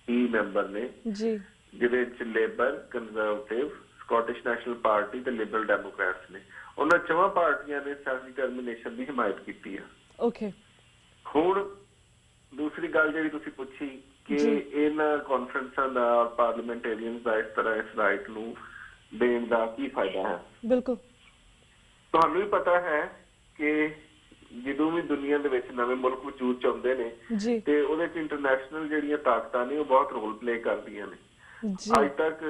ਹੀ ਮੈਂਬਰ ਨੇ ਜਿਹਦੇ ਚ labour, conservative, Scottish National party ਤੇ ਲਿਬਰਲ ਡੈਮੋਕ੍ਰੈਟਸ ਨੇ। ਉਹਨਾਂ 4 ਪਾਰਟੀਆਂ ਨੇ ਸੈਲਫ ਡਿਟਰਮੀਨੇਸ਼ਨ ਦੀ ਹਮਾਇਤ ਕੀਤੀ ਆ। ਓਕੇ, ਹੁਣ ਦੂਸਰੀ ਗੱਲ ਜਿਹੜੀ ਤੁਸੀਂ ਪੁੱਛੀ ਕਿ ਇਹਨਾਂ ਕਾਨਫਰੰਸਾਂ ਦਾ ਪਾਰਲੀਮੈਂਟੇਰੀਅਨਸ ਦਾ ਇਸ ਤਰ੍ਹਾਂ ਇਸ ਰਾਈਟ ਨੂੰ ਦੇਣ ਦਾ ਕੀ ਫਾਇਦਾ ਹੈ। ਬਿਲਕੁਲ ਤੁਹਾਨੂੰ ਵੀ ਪਤਾ ਹੈ ਕਿ ਜਦੋਂ ਵੀ ਦੁਨੀਆ ਦੇ ਵਿੱਚ ਨਵੇਂ ਮੁਲਕ ਵਜੂਦ ਚ ਆਉਂਦੇ ਨੇ ਤੇ ਉਹਦੇ ਚ ਇੰਟਰਨੈਸ਼ਨਲ ਜਿਹੜੀਆਂ ਤਾਕਤਾਂ ਨੇ ਉਹ ਬਹੁਤ ਰੋਲ ਪਲੇ ਕਰਦੀਆਂ ਨੇ। ਅੱਜ ਤੱਕ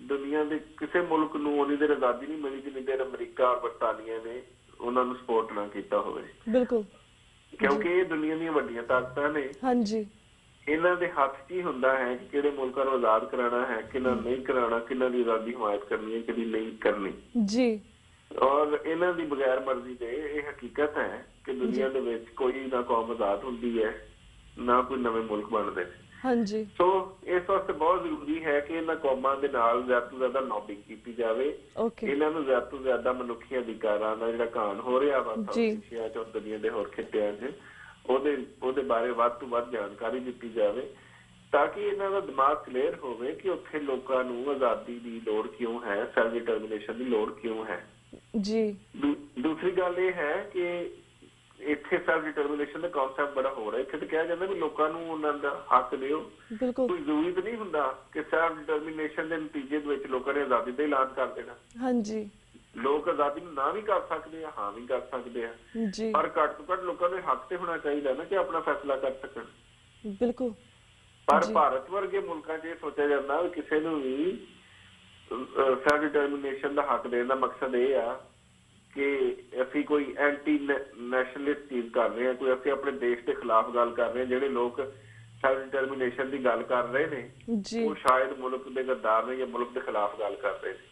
ਦੁਨੀਆ ਦੇ ਕਿਸੇ ਮੁਲਕ ਨੂੰ ਉਨੀ ਦੇਰ ਆਜ਼ਾਦੀ ਨਹੀਂ ਮਿਲੀ ਜਿੰਨੀ ਦੇਰ ਅਮਰੀਕਾ ਔਰ ਬਰਤਾਨੀਆ ਨੇ ਉਹਨਾਂ ਨੂੰ ਸਪੋਰਟ ਨਾ ਕੀਤਾ ਹੋਵੇ। ਬਿਲਕੁਲ, ਕਿਉਂਕਿ ਇਹ ਦੁਨੀਆ ਦੀਆਂ ਵੱਡੀਆਂ ਤਾਕਤਾਂ ਨੇ। ਹਾਂਜੀ, ਇਹਨਾਂ ਦੇ ਹੱਥ 'ਚ ਹੀ ਹੁੰਦਾ ਹੈ ਕਿ ਕਿਹੜੇ ਮੁਲਕਾਂ ਨੂੰ ਆਜ਼ਾਦ ਕਰਾਉਣਾ ਹੈ, ਕਿਹਨਾਂ ਨਹੀਂ ਕਰਾਉਣਾ, ਕਿਹਨਾਂ ਦੀ ਆਜ਼ਾਦੀ ਹਮਾਇਤ ਕਰਨੀ ਹੈ, ਕਿਹਦੀ ਨਹੀਂ ਕਰਨੀ ਜੀ। ਔਰ ਇਹਨਾਂ ਦੀ ਬਗੈਰ ਮਰਜ਼ੀ ਦੇ ਇਹ ਹਕੀਕਤ ਹੈ ਕਿ ਦੁਨੀਆ ਦੇ ਵਿੱਚ ਕੋਈ ਨਾ ਕੌਮ ਆਜ਼ਾਦ ਹੁੰਦੀ ਹੈ ਨਾ ਕੋਈ ਨਵੇਂ ਮੁਲਕ ਬਣਦੇ ਨੇ। ਹਾਂਜੀ, ਸੋ ਇਸ ਵਾਸਤੇ ਬਹੁਤ ਜ਼ਰੂਰੀ ਹੈ ਕਿ ਇਹਨਾਂ ਕੌਮਾਂ ਦੇ ਨਾਲ ਜ਼ਿਆਦਾ ਤੋਂ ਜ਼ਿਆਦਾ ਲੌਬਿੰਗ ਕੀਤੀ ਜਾਵੇ। ਇਹਨਾਂ ਨੂੰ ਜ਼ਿਆਦਾ ਤੋਂ ਜ਼ਿਆਦਾ ਮਨੁੱਖੀ ਅਧਿਕਾਰਾਂ ਦਾ ਜਿਹੜਾ ਘਾਣ ਹੋ ਰਿਹਾ ਵਾ ਏਸ਼ੀਆ ਚ, ਦੁਨੀਆ ਦੇ ਹੋਰ ਖਿੱਤਿਆਂ 'ਚ, ਉਹਦੇ ਬਾਰੇ ਵੱਧ ਤੋਂ ਵੱਧ ਜਾਣਕਾਰੀ ਦਿੱਤੀ ਜਾਵੇ ਤਾਂ ਕਿ ਇਹਨਾਂ ਦਾ ਦਿਮਾਗ ਕਲੀਅਰ ਹੋਵੇ ਕਿ ਉੱਥੇ ਲੋਕਾਂ ਨੂੰ ਆਜ਼ਾਦੀ ਦੀ ਲੋੜ ਕਿਉਂ ਹੈ, ਸੈਲਫ ਡਿਟਰਮੀਨੇਸ਼ਨ ਦੀ ਲੋੜ ਕਿਉਂ ਹੈ ਜੀ। ਦੂਸਰੀ ਗੱਲ ਇਹ ਹੈ ਕਿ ਇੱਥੇ ਸੈਲਫ ਡਿਟਰਮੀਨੇਸ਼ਨ ਦਾ ਕਨਸੈਪਟ ਬੜਾ ਹੋ ਰਿਹਾ। ਇੱਥੇ ਤਾਂ ਕਿਹਾ ਜਾਂਦਾ ਵੀ ਲੋਕਾਂ ਨੂੰ ਉਹਨਾਂ ਦਾ ਹੱਕ ਦਿਓ। ਕੋਈ ਜ਼ਰੂਰੀ ਤਾਂ ਨਹੀਂ ਹੁੰਦਾ ਕਿ ਸੈਲਫ ਡਿਟਰਮੀਨੇਸ਼ਨ ਦੇ ਨਤੀਜੇ ਦੇ ਵਿੱਚ ਲੋਕਾਂ ਨੇ ਆਜ਼ਾਦੀ ਦਾ ਐਲਾਨ ਕਰ ਦੇਣਾ। ਹਾਂਜੀ, ਲੋਕ ਆਜ਼ਾਦੀ ਨੂੰ ਨਾ ਵੀ ਕਰ ਸਕਦੇ ਆ, ਹਾਂ ਵੀ ਕਰ ਸਕਦੇ ਆ, ਪਰ ਘੱਟ ਤੋਂ ਘੱਟ ਲੋਕਾਂ ਨੂੰ ਹੱਕ ਤੇ ਹੋਣਾ ਚਾਹੀਦਾ ਨਾ ਕਿ ਆਪਣਾ ਫੈਸਲਾ ਕਰ ਸਕਣ। ਬਿਲਕੁਲ, ਪਰ ਭਾਰਤ ਵਰਗੇ ਮੁਲਕਾਂ 'ਚ ਇਹ ਸੋਚਿਆ ਜਾਂਦਾ ਵੀ ਕਿਸੇ ਨੂੰ ਵੀ ਸੈਲਫ ਡਿਟਰਮੀਨੇਸ਼ਨ ਦਾ ਹੱਕ ਦੇਣ ਦਾ ਮਕਸਦ ਇਹ ਆ ਕਿ ਅਸੀਂ ਕੋਈ ਐਂਟੀ ਨੈਸ਼ਨਲਿਸਟ ਚੀਜ਼ ਕਰ ਰਹੇ ਹਾਂ, ਕੋਈ ਅਸੀਂ ਆਪਣੇ ਦੇਸ਼ ਦੇ ਖਿਲਾਫ ਗੱਲ ਕਰ ਰਹੇ ਹਾਂ। ਜਿਹੜੇ ਲੋਕ ਸੈਲਫ ਡਿਟਰਮੀਨੇਸ਼ਨ ਦੀ ਗੱਲ ਕਰ ਰਹੇ ਨੇ ਉਹ ਸ਼ਾਇਦ ਮੁਲਕ ਦੇ ਗੱਦਾਰ ਨੇ ਜਾਂ ਮੁਲਕ ਦੇ ਖਿਲਾਫ ਗੱਲ ਕਰ ਰਹੇ ਨੇ।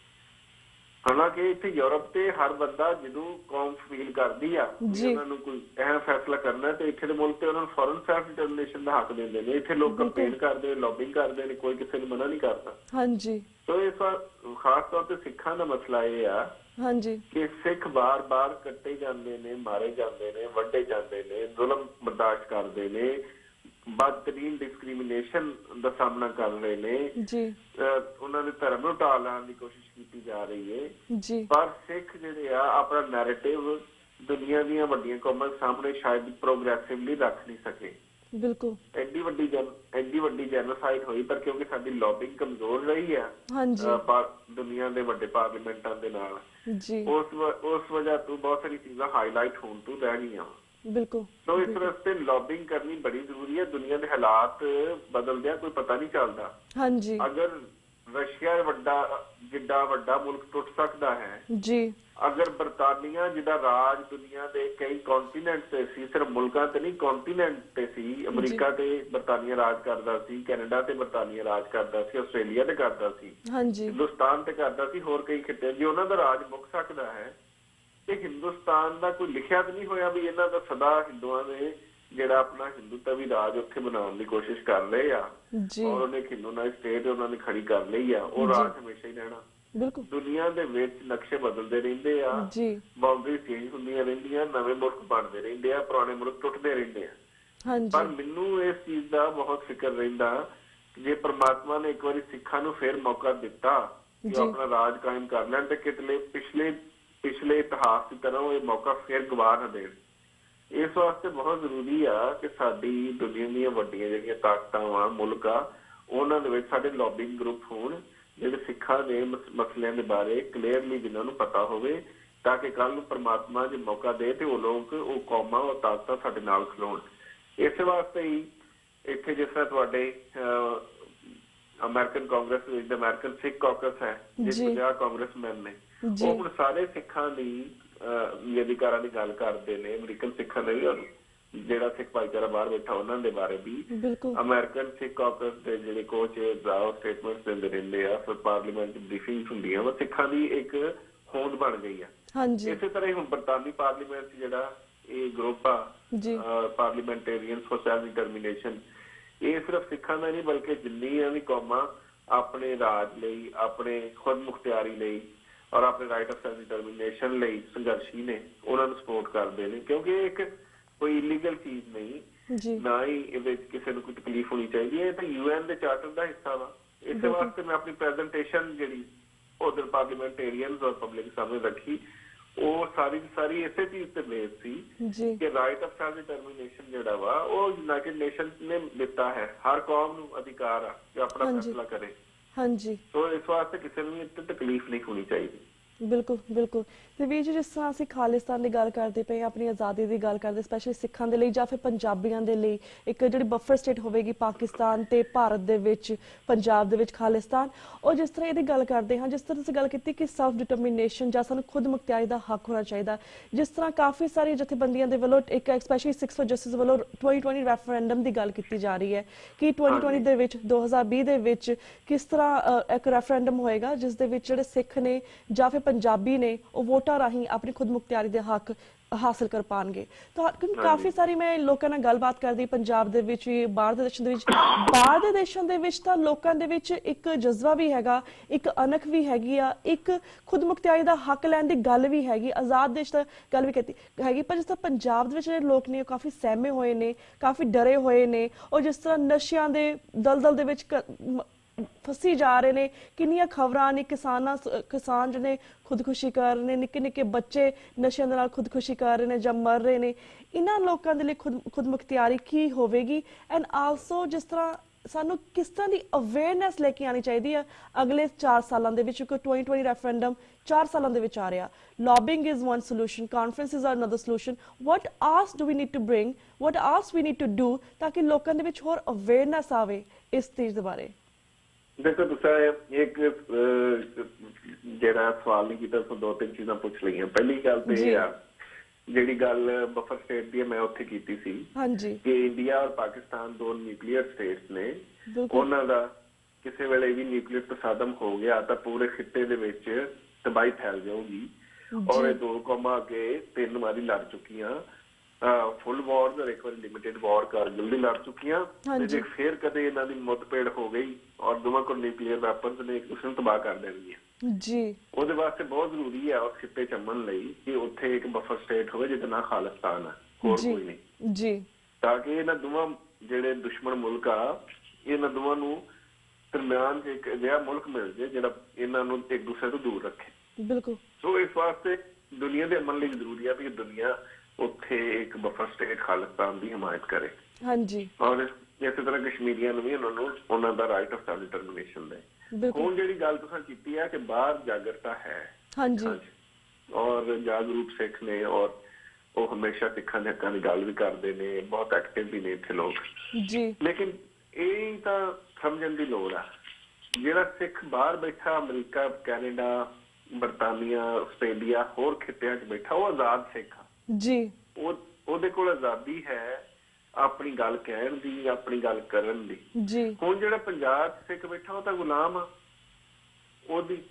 ਹਾਲਾਂਕਿ ਇੱਥੇ ਯੂਰਪ ਤੇ ਹਰ ਬੰਦਾ ਜਦੋਂ ਕੌਮ ਫੀਲ ਕਰਦੀ ਆ ਉਹਨਾਂ ਨੂੰ ਕੋਈ ਅਹਿਮ ਫੈਸਲਾ ਕਰਨਾ ਤੇ ਇੱਥੇ ਦੇ ਮੁਲਕ ਤੇ ਉਹਨਾਂ ਨੂੰ ਫੌਰਨ ਸੈਲਫ ਡਿਟਰਮੀਨੇਸ਼ਨ ਦਾ ਹੱਕ ਦਿੰਦੇ ਨੇ। ਇੱਥੇ ਲੋਕ ਕੰਪੇਨ ਕਰਦੇ, ਲੌਬਿੰਗ ਕਰਦੇ ਨੇ, ਕੋਈ ਕਿਸੇ ਨੂੰ ਮਨਾ ਨਹੀਂ ਕਰਦਾ। ਹਾਂਜੀ, ਸੋ ਇਸ ਵਾਰ ਖਾਸ ਤੌਰ ਤੇ ਸਿੱਖਾਂ ਦਾ ਮਸਲਾ ਇਹ ਆ ਕਿ ਸਿੱਖ ਬਾਰ-ਬਾਰ ਕੱਟੇ ਜਾਂਦੇ ਨੇ, ਮਾਰੇ ਜਾਂਦੇ ਨੇ, ਵੱਢੇ ਜਾਂਦੇ ਨੇ, ਜ਼ੁਲਮ ਬਰਦਾਸ਼ਤ ਕਰਦੇ ਨੇ, ਬਦਤਰੀਨ ਡਿਸਕ੍ਰਿਮੀਨੇਸ਼ਨ ਦਾ ਸਾਹਮਣਾ ਕਰ ਰਹੇ ਨੇ। ਉਹਨਾਂ ਦੇ ਧਰਮ ਨੂੰ ਢਾਹ ਲਾਉਣ ਦੀ ਕੋਸ਼ਿਸ਼ ਕੀਤੀ ਜਾ ਰਹੀ ਹੈ। ਪਰ ਸਿੱਖ ਜਿਹੜੇ ਆ ਆਪਣਾ ਨੈਰੇਟਿਵ ਦੁਨੀਆ ਦੀਆਂ ਵੱਡੀਆਂ ਕੌਮਾਂ ਸਾਹਮਣੇ ਸ਼ਾਇਦ ਪ੍ਰੋਗਰੈਸਿਵਲੀ ਰੱਖ ਨਹੀਂ ਸਕੇ। ਬਿਲਕੁਲ, ਐਡੀ ਵੱਡੀ ਜੈਨੋਸਾਈਡ ਹੋਈ ਪਰ ਕਿਉਂਕਿ ਸਾਡੀ ਲੌਬਿੰਗ ਕਮਜ਼ੋਰ ਰਹੀ ਆ ਦੁਨੀਆ ਦੇ ਵੱਡੇ ਪਾਰਲੀਮੈਂਟਾਂ ਦੇ ਨਾਲ ਜੀ ਉਸ ਵਜ੍ਹਾ ਤੋਂ ਬਹੁਤ ਸਾਰੀ ਚੀਜ਼ਾਂ ਹਾਈਲਾਈਟ ਹੋਣ ਤੋਂ ਰਹਿ ਗਈਆਂ। ਬਿਲਕੁਲ। ਸੋ ਇਸ ਰਸਤੇ ਲੌਬਿੰਗ ਕਰਨੀ ਬੜੀ ਜ਼ਰੂਰੀ ਹੈ। ਦੁਨੀਆ ਦੇ ਹਾਲਾਤ ਬਦਲਦੇ ਆ, ਕੋਈ ਪਤਾ ਨਹੀਂ ਚੱਲਦਾ। ਹਾਂਜੀ। ਅਗਰ ਰਸ਼ੀਆ ਜਿੱਡਾ ਵੱਡਾ ਮੁਲਕ ਟੁੱਟ ਸਕਦਾ ਹੈ ਜੀ, ਅਗਰ ਬਰਤਾਨੀਆ ਜਿਹਦਾ ਰਾਜ ਦੁਨੀਆ ਦੇ ਕਈ ਕੰਟੀਨੈਂਟ ਤੇ ਸੀ, ਸਿਰਫ ਮੁਲਕਾਂ ਤੇ ਨਹੀਂ ਕੰਟੀਨੈਂਟ ਤੇ ਸੀ, ਅਮਰੀਕਾ ਤੇ ਬਰਤਾਨੀਆ ਰਾਜ ਕਰਦਾ ਸੀ, ਕੈਨੇਡਾ ਤੇ ਬਰਤਾਨੀਆ ਰਾਜ ਕਰਦਾ ਸੀ, ਆਸਟ੍ਰੇਲੀਆ ਤੇ ਕਰਦਾ ਸੀ, ਹਾਂਜੀ, ਹਿੰਦੁਸਤਾਨ ਤੇ ਕਰਦਾ ਸੀ, ਹੋਰ ਕਈ ਖਿੱਤੇ, ਜੇ ਉਹਨਾਂ ਦਾ ਰਾਜ ਮੁੱਕ ਸਕਦਾ ਹੈ ਤੇ ਹਿੰਦੁਸਤਾਨ ਦਾ ਕੋਈ ਲਿਖਿਆ ਤਾਂ ਨਹੀਂ ਹੋਇਆ ਵੀ ਇਹਨਾਂ ਦਾ ਸਦਾ ਹਿੰਦੂਆਂ ਨੇ ਜਿਹੜਾ ਆਪਣਾ ਹਿੰਦੂਤਵੀ ਰਾਜ ਉੱਥੇ ਬਣਾਉਣ ਦੀ ਕੋਸ਼ਿਸ਼ ਕਰ ਰਹੇ ਆ ਔਰ ਉਹਨੇ ਹਿੰਦੂਨਾਈਜ਼ ਸਟੇਟ ਉਹਨਾਂ ਨੇ ਖੜੀ ਕਰ ਲਈ ਆ, ਉਹ ਰਾਜ ਹਮੇਸ਼ਾ ਹੀ ਰਹਿਣਾ। ਬਿਲਕੁਲ। ਦੁਨੀਆ ਦੇ ਵਿੱਚ ਨਕਸ਼ੇ ਬਦਲਦੇ ਰਹਿੰਦੇ ਆ, ਬਾਉਂਡਰੀ ਚੇਂਜ ਹੁੰਦੀਆਂ ਰਹਿੰਦੀਆਂ, ਨਵੇਂ ਮੁਲਕ ਬਣਦੇ ਰਹਿੰਦੇ ਆ, ਪੁਰਾਣੇ ਮੁਲਕ ਟੁੱਟਦੇ ਰਹਿੰਦੇ ਆ। ਪਰ ਮੈਨੂੰ ਇਸ ਚੀਜ਼ ਦਾ ਬਹੁਤ ਫਿਕਰ ਰਹਿੰਦਾ ਜੇ ਪ੍ਰਮਾਤਮਾ ਨੇ ਇੱਕ ਵਾਰੀ ਸਿੱਖਾਂ ਨੂੰ ਫੇਰ ਮੌਕਾ ਦਿੱਤਾ ਕਿ ਉਹ ਆਪਣਾ ਰਾਜ ਕਾਇਮ ਕਰ ਲੈਣ ਤੇ ਕਿਤੇ ਪਿਛਲੇ ਇਤਿਹਾਸ ਦੀ ਤਰ੍ਹਾਂ ਉਹ ਇਹ ਮੌਕਾ ਫੇਰ ਗਵਾ ਨਾ ਦੇਣ। ਇਸ ਵਾਸਤੇ ਬਹੁਤ ਜ਼ਰੂਰੀ ਆ ਕਿ ਸਾਡੀ ਦੁਨੀਆ ਦੀਆਂ ਵੱਡੀਆਂ ਜਿਹੜੀਆਂ ਤਾਕਤਾਂ ਵਾ, ਮੁਲਕ ਆ, ਉਹਨਾਂ ਦੇ ਵਿੱਚ ਸਾਡੇ ਲੌਬਿੰਗ ਗਰੁੱਪ ਹੋਣ ਜਿਹੜੇ ਸਿੱਖਾਂ ਦੇ ਮਸਲਿਆਂ ਦੇ ਬਾਰੇ ਕਲੀਅਰਲੀ ਜਿਨ੍ਹਾਂ ਨੂੰ ਪਤਾ ਹੋਵੇ, ਤਾਂ ਕਿ ਕੱਲ ਨੂੰ ਪ੍ਰਮਾਤਮਾ ਜੇ ਮੌਕਾ ਦੇ ਤੇ ਉਹ ਲੋਕ, ਉਹ ਕੌਮਾਂ, ਉਹ ਤਾਕਤਾਂ ਸਾਡੇ ਨਾਲ ਖਲੋਣ। ਇਸੇ ਵਾਸਤੇ ਹੀ ਇੱਥੇ ਜਿਸ ਤਰ੍ਹਾਂ ਤੁਹਾਡੇ ਅਮਰੀਕਨ ਕਾਂਗਰਸ ਵਿੱਚ ਅਮਰੀਕਨ ਸਿੱਖ ਕਾਕਸ ਹੈ, ਜਿਸ 50 ਕਾਂਗਰਸਮੈਨ ਨੇ, ਉਹ ਹੁਣ ਸਾਰੇ ਸਿੱਖਾਂ ਦੀ ਅਧਿਕਾਰਾਂ ਦੀ ਗੱਲ ਕਰਦੇ ਨੇ। ਅਮਰੀਕਨ ਸਿੱਖਾਂ ਨੇ ਵੀ, ਜਿਹੜਾ ਸਿੱਖ ਭਾਈਚਾਰਾ ਬਾਹਰ ਬੈਠਾ ਉਹਨਾਂ ਦੇ ਬਾਰੇ ਵੀ ਅਮਰੀਕਨ ਸਿੱਖ ਕਾਕਸ ਦੇ ਜਿਹੜੇ ਕੋਚ ਰਾਓ ਸਟੇਟਮੈਂਟਸ ਦਿੰਦੇ ਰਹਿੰਦੇ ਆ, ਫਿਰ ਪਾਰਲੀਮੈਂਟ ਚ ਬਰੀਫਿੰਗਸ ਹੁੰਦੀਆਂ ਵਾ, ਸਿੱਖਾਂ ਦੀ ਇੱਕ ਹੋਂਦ ਬਣ ਗਈ ਆ। ਇਸੇ ਤਰ੍ਹਾਂ ਹੀ ਹੁਣ ਬਰਤਾਨੀ ਪਾਰਲੀਮੈਂਟ ਚ ਜਿਹੜਾ ਇਹ ਗਰੁੱਪ ਆ, ਪਾਰਲੀਮੈਂਟੇਰੀਅਨ ਫॉर ਸੈਲਫ ਡਿਟਰਮੀਨੇਸ਼ਨ, ਇਹ ਸਿਰਫ ਸਿੱਖਾਂ ਦਾ ਨਹੀਂ ਬਲਕਿ ਜਿੰਨੀਆਂ ਵੀ ਕੌਮਾਂ ਆਪਣੇ ਰਾਜ ਲਈ, ਆਪਣੇ ਖੁਦ ਮੁਖਤਿਆਰੀ ਲਈ ਔਰ ਆਪਣੇ ਰਾਈਟ ਆਫ ਸੈਲਫ ਡਿਟਰਮੀਨੇਸ਼ਨ ਲਈ ਸੰਘਰਸ਼ੀ ਨੇ, ਉਹਨਾਂ ਨੂੰ ਸਪੋਰਟ ਕਰਦੇ ਨੇ, ਕਿਉਂਕਿ ਇਹ ਇੱਕ ਕੋਈ ਇਲੀਗਲ ਚੀਜ਼ ਨਹੀਂ, ਨਾ ਹੀ ਇਹਦੇ ਵਿੱਚ ਕਿਸੇ ਨੂੰ ਕੋਈ ਤਕਲੀਫ ਹੋਣੀ ਚਾਹੀਦੀ ਹੈ। ਇਹ ਤਾਂ UN ਦੇ ਚਾਰਟਰ ਦਾ ਹਿੱਸਾ ਵਾ। ਇਸੇ ਵਾਸਤੇ ਮੈਂ ਆਪਣੀ ਪ੍ਰੈਜੈਂਟੇਸ਼ਨ ਜਿਹੜੀ ਉਧਰ ਪਾਰਲੀਮੈਂਟੇਰੀਅਨਸ ਔਰ ਪਬਲਿਕ ਸਾਹਮਣੇ ਰੱਖੀ, ਉਹ ਸਾਰੀ ਇਸੇ ਚੀਜ਼ ਤੇ ਬੇਸ ਸੀ ਕਿ ਰਾਈਟ ਆਫ ਸੈਲਫ ਡਿਟਰਮੀਨੇਸ਼ਨ ਜਿਹੜਾ ਵਾ ਉਹ ਯੂਨਾਈਟਿਡ ਨੇਸ਼ਨਸ ਨੇ ਦਿੱਤਾ ਹੈ। ਹਰ ਕੌਮ ਨੂੰ ਅਧਿਕਾਰ ਆ ਕਿ ਆਪਣਾ ਫੈਸਲਾ ਕਰੇ। ਸੋ ਇਸ ਵਾਸਤੇ ਕਿਸੇ ਨੂੰ ਇੱਥੇ ਤਕਲੀਫ ਨਹੀਂ ਹੋਣੀ ਚਾਹੀਦੀ। ਬਿਲਕੁਲ ਬਿਲਕੁਲ। ਤੇ ਵੀਰ ਜੀ, ਜਿਸ ਤਰ੍ਹਾਂ ਅਸੀਂ ਖਾਲਿਸਤਾਨ ਦੀ ਗੱਲ ਕਰਦੇ ਪਏ, ਆਪਣੀ ਆਜ਼ਾਦੀ ਦੀ ਗੱਲ ਕਰਦੇ, ਸਪੈਸ਼ਲੀ ਸਿੱਖਾਂ ਦੇ ਲਈ ਜਾਂ ਫਿਰ ਪੰਜਾਬੀਆਂ ਦੇ ਲਈ ਇੱਕ ਜਿਹੜੀ ਬਫਰ ਸਟੇਟ ਹੋਵੇਗੀ ਪਾਕਿਸਤਾਨ ਤੇ ਭਾਰਤ ਦੇ ਵਿੱਚ, ਪੰਜਾਬ ਦੇ ਵਿੱਚ ਖਾਲਿਸਤਾਨ, ਉਹ ਜਿਸ ਤਰ੍ਹਾਂ ਇਹਦੀ ਗੱਲ ਕਰਦੇ ਹਾਂ, ਜਿਸ ਤਰ੍ਹਾਂ ਤੁਸੀਂ ਗੱਲ ਕੀਤੀ ਕਿ ਸੈਲਫ ਡਿਟਰਮੀਨੇਸ਼ਨ ਜਾਂ ਸਾਨੂੰ ਖੁਦ ਮੁਖਤਿਆਰੀ ਦਾ ਹੱਕ ਹੋਣਾ ਚਾਹੀਦਾ, ਜਿਸ ਤਰ੍ਹਾਂ ਕਾਫੀ ਸਾਰੀ ਜਥੇਬੰਦੀਆਂ ਦੇ ਵੱਲੋਂ ਇੱਕ ਸਪੈਸ਼ਲੀ ਸਿਕਸ ਫॉर ਜਸਟਿਸ ਵੱਲੋਂ 2020 ਰੈਫਰੈਂਡਮ ਦੀ ਗੱਲ ਕੀਤੀ ਜਾ ਰਹੀ ਹੈ ਕਿ 2020 ਦੇ ਵਿੱਚ 2020 ਦੇ ਵਿੱਚ ਕਿਸ ਤਰ੍ਹਾਂ ਇੱਕ ਰੈਫਰੈਂਡਮ ਹੋਏਗਾ ਜਿਸ ਦੇ ਵਿੱਚ ਜਿਹੜੇ ਸਿੱਖ ਨੇ ਜਾਂ ਫਿਰ ਪੰਜਾਬੀ ਨੇ ਉਹ ਵੋਟਾਂ ਰਾਹੀਂ ਆਪਣੀ ਖੁਦ ਮੁਖਤਿਆਰੀ ਦੇ ਹੱਕ ਹਾਸਲ ਕਰ ਪਾਣਗੇ। ਤਾਂ ਕਿਉਂਕਿ ਕਾਫੀ ਸਾਰੀ ਮੈਂ ਲੋਕਾਂ ਨਾਲ ਗੱਲਬਾਤ ਕਰਦੀ, ਪੰਜਾਬ ਦੇ ਵਿੱਚ ਵੀ, ਬਾਹਰ ਦੇ ਦੇਸ਼ਾਂ ਦੇ ਵਿੱਚ ਤਾਂ ਲੋਕਾਂ ਦੇ ਵਿੱਚ ਇੱਕ ਜਜ਼ਬਾ ਵੀ ਹੈਗਾ, ਇੱਕ ਅਣਖ ਵੀ ਹੈਗੀ ਆ, ਇੱਕ ਖੁਦ ਮੁਖਤਿਆਰੀ ਦਾ ਹੱਕ ਲੈਣ ਦੀ ਗੱਲ ਵੀ ਹੈਗੀ, ਆਜ਼ਾਦ ਦੇਸ਼ ਦਾ ਗੱਲ ਵੀ ਕੀਤੀ ਹੈਗੀ। ਪਰ ਜਿਸ ਤਰ੍ਹਾਂ ਪੰਜਾਬ ਦੇ ਵਿੱਚ ਜਿਹੜੇ ਲੋਕ ਨੇ ਉਹ ਕਾਫੀ ਸਹਿਮੇ ਹੋਏ ਨੇ, ਕਾਫੀ ਡਰੇ ਹੋਏ ਨੇ, ਉਹ ਜਿਸ ਤਰ੍ਹਾਂ ਨਸ਼ਿਆਂ ਦੇ ਦਲਦਲ ਦੇ ਵਿੱਚ ਫਸੀ ਜਾ ਰਹੇ ਨੇ, ਕਿੰਨੀਆਂ ਖਬਰਾਂ ਨੇ, ਕਿਸਾਨ ਜਿਹੜੇ ਖੁਦਕੁਸ਼ੀ ਕਰ ਰਹੇ ਨੇ, ਨਿੱਕੇ ਨਿੱਕੇ ਬੱਚੇ ਨਸ਼ਿਆਂ ਦੇ ਨਾਲ ਖੁਦਕੁਸ਼ੀ ਕਰ ਰਹੇ ਨੇ ਜਾਂ ਮਰ ਰਹੇ ਨੇ। ਇਹਨਾਂ ਲੋਕਾਂ ਦੇ ਲਈ ਖੁਦ ਮੁਖਤਿਆਰੀ ਕੀ ਹੋਵੇਗੀ, ਐਂਡ ਆਲਸੋ ਜਿਸ ਤਰ੍ਹਾਂ ਸਾਨੂੰ ਕਿਸ ਤਰ੍ਹਾਂ ਦੀ ਅਵੇਅਰਨੈਸ ਲੈ ਕੇ ਆਉਣੀ ਚਾਹੀਦੀ ਹੈ ਅਗਲੇ 4 ਸਾਲਾਂ ਦੇ ਵਿੱਚ, ਕਿਉਂਕਿ 2020 ਰੈਫਰੈਂਡਮ 4 ਸਾਲਾਂ ਦੇ ਵਿੱਚ ਆ ਰਿਹਾ। Lobbying is one solution, conferences are another solution. What else do we need to bring, what else we need to do ਤਾਂ ਕਿ ਲੋਕਾਂ ਦੇ ਵਿੱਚ ਹੋਰ ਅਵੇਅਰਨੈਸ ਆਵੇ ਇਸ ਚੀਜ਼ ਦੇ ਬਾਰੇ? ਦੇਖੋ, ਤੁਸੀਂ ਇੱਕ ਜਿਹੜਾ ਸਵਾਲ ਨਹੀਂ ਕੀਤਾ, ਦੋ ਤਿੰਨ ਚੀਜ਼ਾਂ ਪੁੱਛ ਲਈਆਂ। ਪਹਿਲੀ ਗੱਲ ਤੇ ਇਹ ਆ, ਜਿਹੜੀ ਗੱਲ ਬਫਰ ਸਟੇਟ ਦੀ ਮੈਂ ਉੱਥੇ ਕੀਤੀ ਸੀ ਕਿ ਇੰਡੀਆ ਔਰ ਪਾਕਿਸਤਾਨ ਦੋ ਨਿਊਕਲੀਅਰ ਸਟੇਟਸ ਨੇ, ਉਹਨਾਂ ਦਾ ਕਿਸੇ ਵੇਲੇ ਵੀ ਨਿਊਕਲੀਅਰ ਤਸਾਦਮ ਹੋ ਗਿਆ ਤਾਂ ਪੂਰੇ ਖਿੱਤੇ ਦੇ ਵਿੱਚ ਤਬਾਹੀ ਫੈਲ ਜਾਊਗੀ। ਔਰ ਇਹ ਦੋ ਕੌਮਾਂ ਅੱਗੇ 3 ਵਾਰੀ ਲੜ ਚੁੱਕੀਆਂ, ਫੁੱਲ ਵਾਰ ਔਰ ਇੱਕ ਵਾਰੀ ਲਿਮਿਟਿਡ ਵਾਰ ਕਾਰਗਿਲ ਦੀ ਲੜ ਚੁੱਕੀਆਂ। ਜੇ ਫੇਰ ਕਦੇ ਇਹਨਾਂ ਦੀ ਮੁੱਠਭੇੜ ਹੋ ਗਈ ਔਰ ਦੋਵਾਂ ਕੋਲ ਨਿਊਕਲੀਅਰ ਵੈਪਨਸ ਨੇ, ਇੱਕ ਦੂਸਰੇ ਨੂੰ ਤਬਾਹ ਕਰ ਦੇਣਗੀਆਂ। ਉਹਦੇ ਵਾਸਤੇ ਬਹੁਤ ਜ਼ਰੂਰੀ ਹੈ ਉਸ ਖਿੱਤੇ ਚ ਅਮਨ ਲਈ ਕਿ ਉੱਥੇ ਇੱਕ ਬਫਰ ਸਟੇਟ ਹੋਵੇ ਜਿਹਦਾ ਨਾਂ ਖਾਲਿਸਤਾਨ ਹੈ, ਹੋਰ ਕੋਈ ਨਹੀਂ, ਤਾਂ ਕਿ ਇਹਨਾਂ ਦੋਵਾਂ ਜਿਹੜੇ ਦੁਸ਼ਮਣ ਮੁਲਕ ਆ, ਇਹਨਾਂ ਦੋਵਾਂ ਨੂੰ ਦਰਮਿਆਨ ਇੱਕ ਅਜਿਹਾ ਮੁਲਕ ਮਿਲ ਜੇ ਜਿਹੜਾ ਇਹਨਾਂ ਨੂੰ ਇੱਕ ਦੂਸਰੇ ਤੋਂ ਦੂਰ ਰੱਖੇ। ਬਿਲਕੁਲ। ਸੋ ਇਸ ਵਾਸਤੇ ਦੁਨੀਆ ਦੇ ਅਮਨ ਲਈ ਜ਼ਰੂਰੀ ਹੈ ਵੀ ਦੁਨੀਆ ਉੱਥੇ ਇੱਕ ਬਫਰ ਸਟੇਟ ਖਾਲਿਸਤਾਨ ਦੀ ਹਮਾਇਤ ਕਰੇ। ਔਰ ਇਸੇ ਤਰ੍ਹਾਂ ਕਸ਼ਮੀਰੀਆਂ ਨੂੰ ਵੀ ਉਹਨਾਂ ਦਾ ਰਾਈਟ ਆਫ ਸੈਲਫ ਡਿਟਰਮੀਨੇਸ਼ਨ ਦਾ। ਬਿਲਕੁਲ ਹੁਣ ਜਿਹੜੀ ਗੱਲ ਤੁਸੀਂ ਕੀਤੀ ਹੈ ਕਿ ਬਾਹਰ ਜਾਗਰਤਾ ਹੈ, ਹਾਂਜੀ ਔਰ ਜਾਗਰੂਕ ਸਿੱਖ ਨੇ, ਔਰ ਉਹ ਹਮੇਸ਼ਾ ਸਿੱਖਾਂ ਦੇ ਹੱਕਾਂ ਦੀ ਗੱਲ ਵੀ ਕਰਦੇ ਨੇ, ਬਹੁਤ ਐਕਟਿਵ ਵੀ ਨੇ ਇੱਥੇ ਲੋਕ ਜੀ। ਲੇਕਿਨ ਇਹ ਤਾਂ ਸਮਝਣ ਦੀ ਲੋੜ ਆ, ਜਿਹੜਾ ਸਿੱਖ ਬਾਹਰ ਬੈਠਾ ਅਮਰੀਕਾ, ਕੈਨੇਡਾ, ਬਰਤਾਨੀਆ, ਆਸਟ੍ਰੇਲੀਆ, ਹੋਰ ਖਿੱਤਿਆਂ 'ਚ ਬੈਠਾ, ਉਹ ਆਜ਼ਾਦ ਸਿੱਖ ਆ ਜੀ। ਉਹਦੇ ਕੋਲ ਆਜ਼ਾਦੀ ਹੈ ਆਪਣੀ ਗੱਲ ਕਹਿਣ ਦੀ, ਆਪਣੀ ਗੱਲ ਕਰਨ ਦੀ ਜੀ। ਹੁਣ ਜਿਹੜਾ ਪੰਜਾਬ 'ਚ ਸਿੱਖ ਬੈਠਾ ਉਹ ਤਾਂ ਗੁਲਾਮ ਆ, ਉਹਦੀ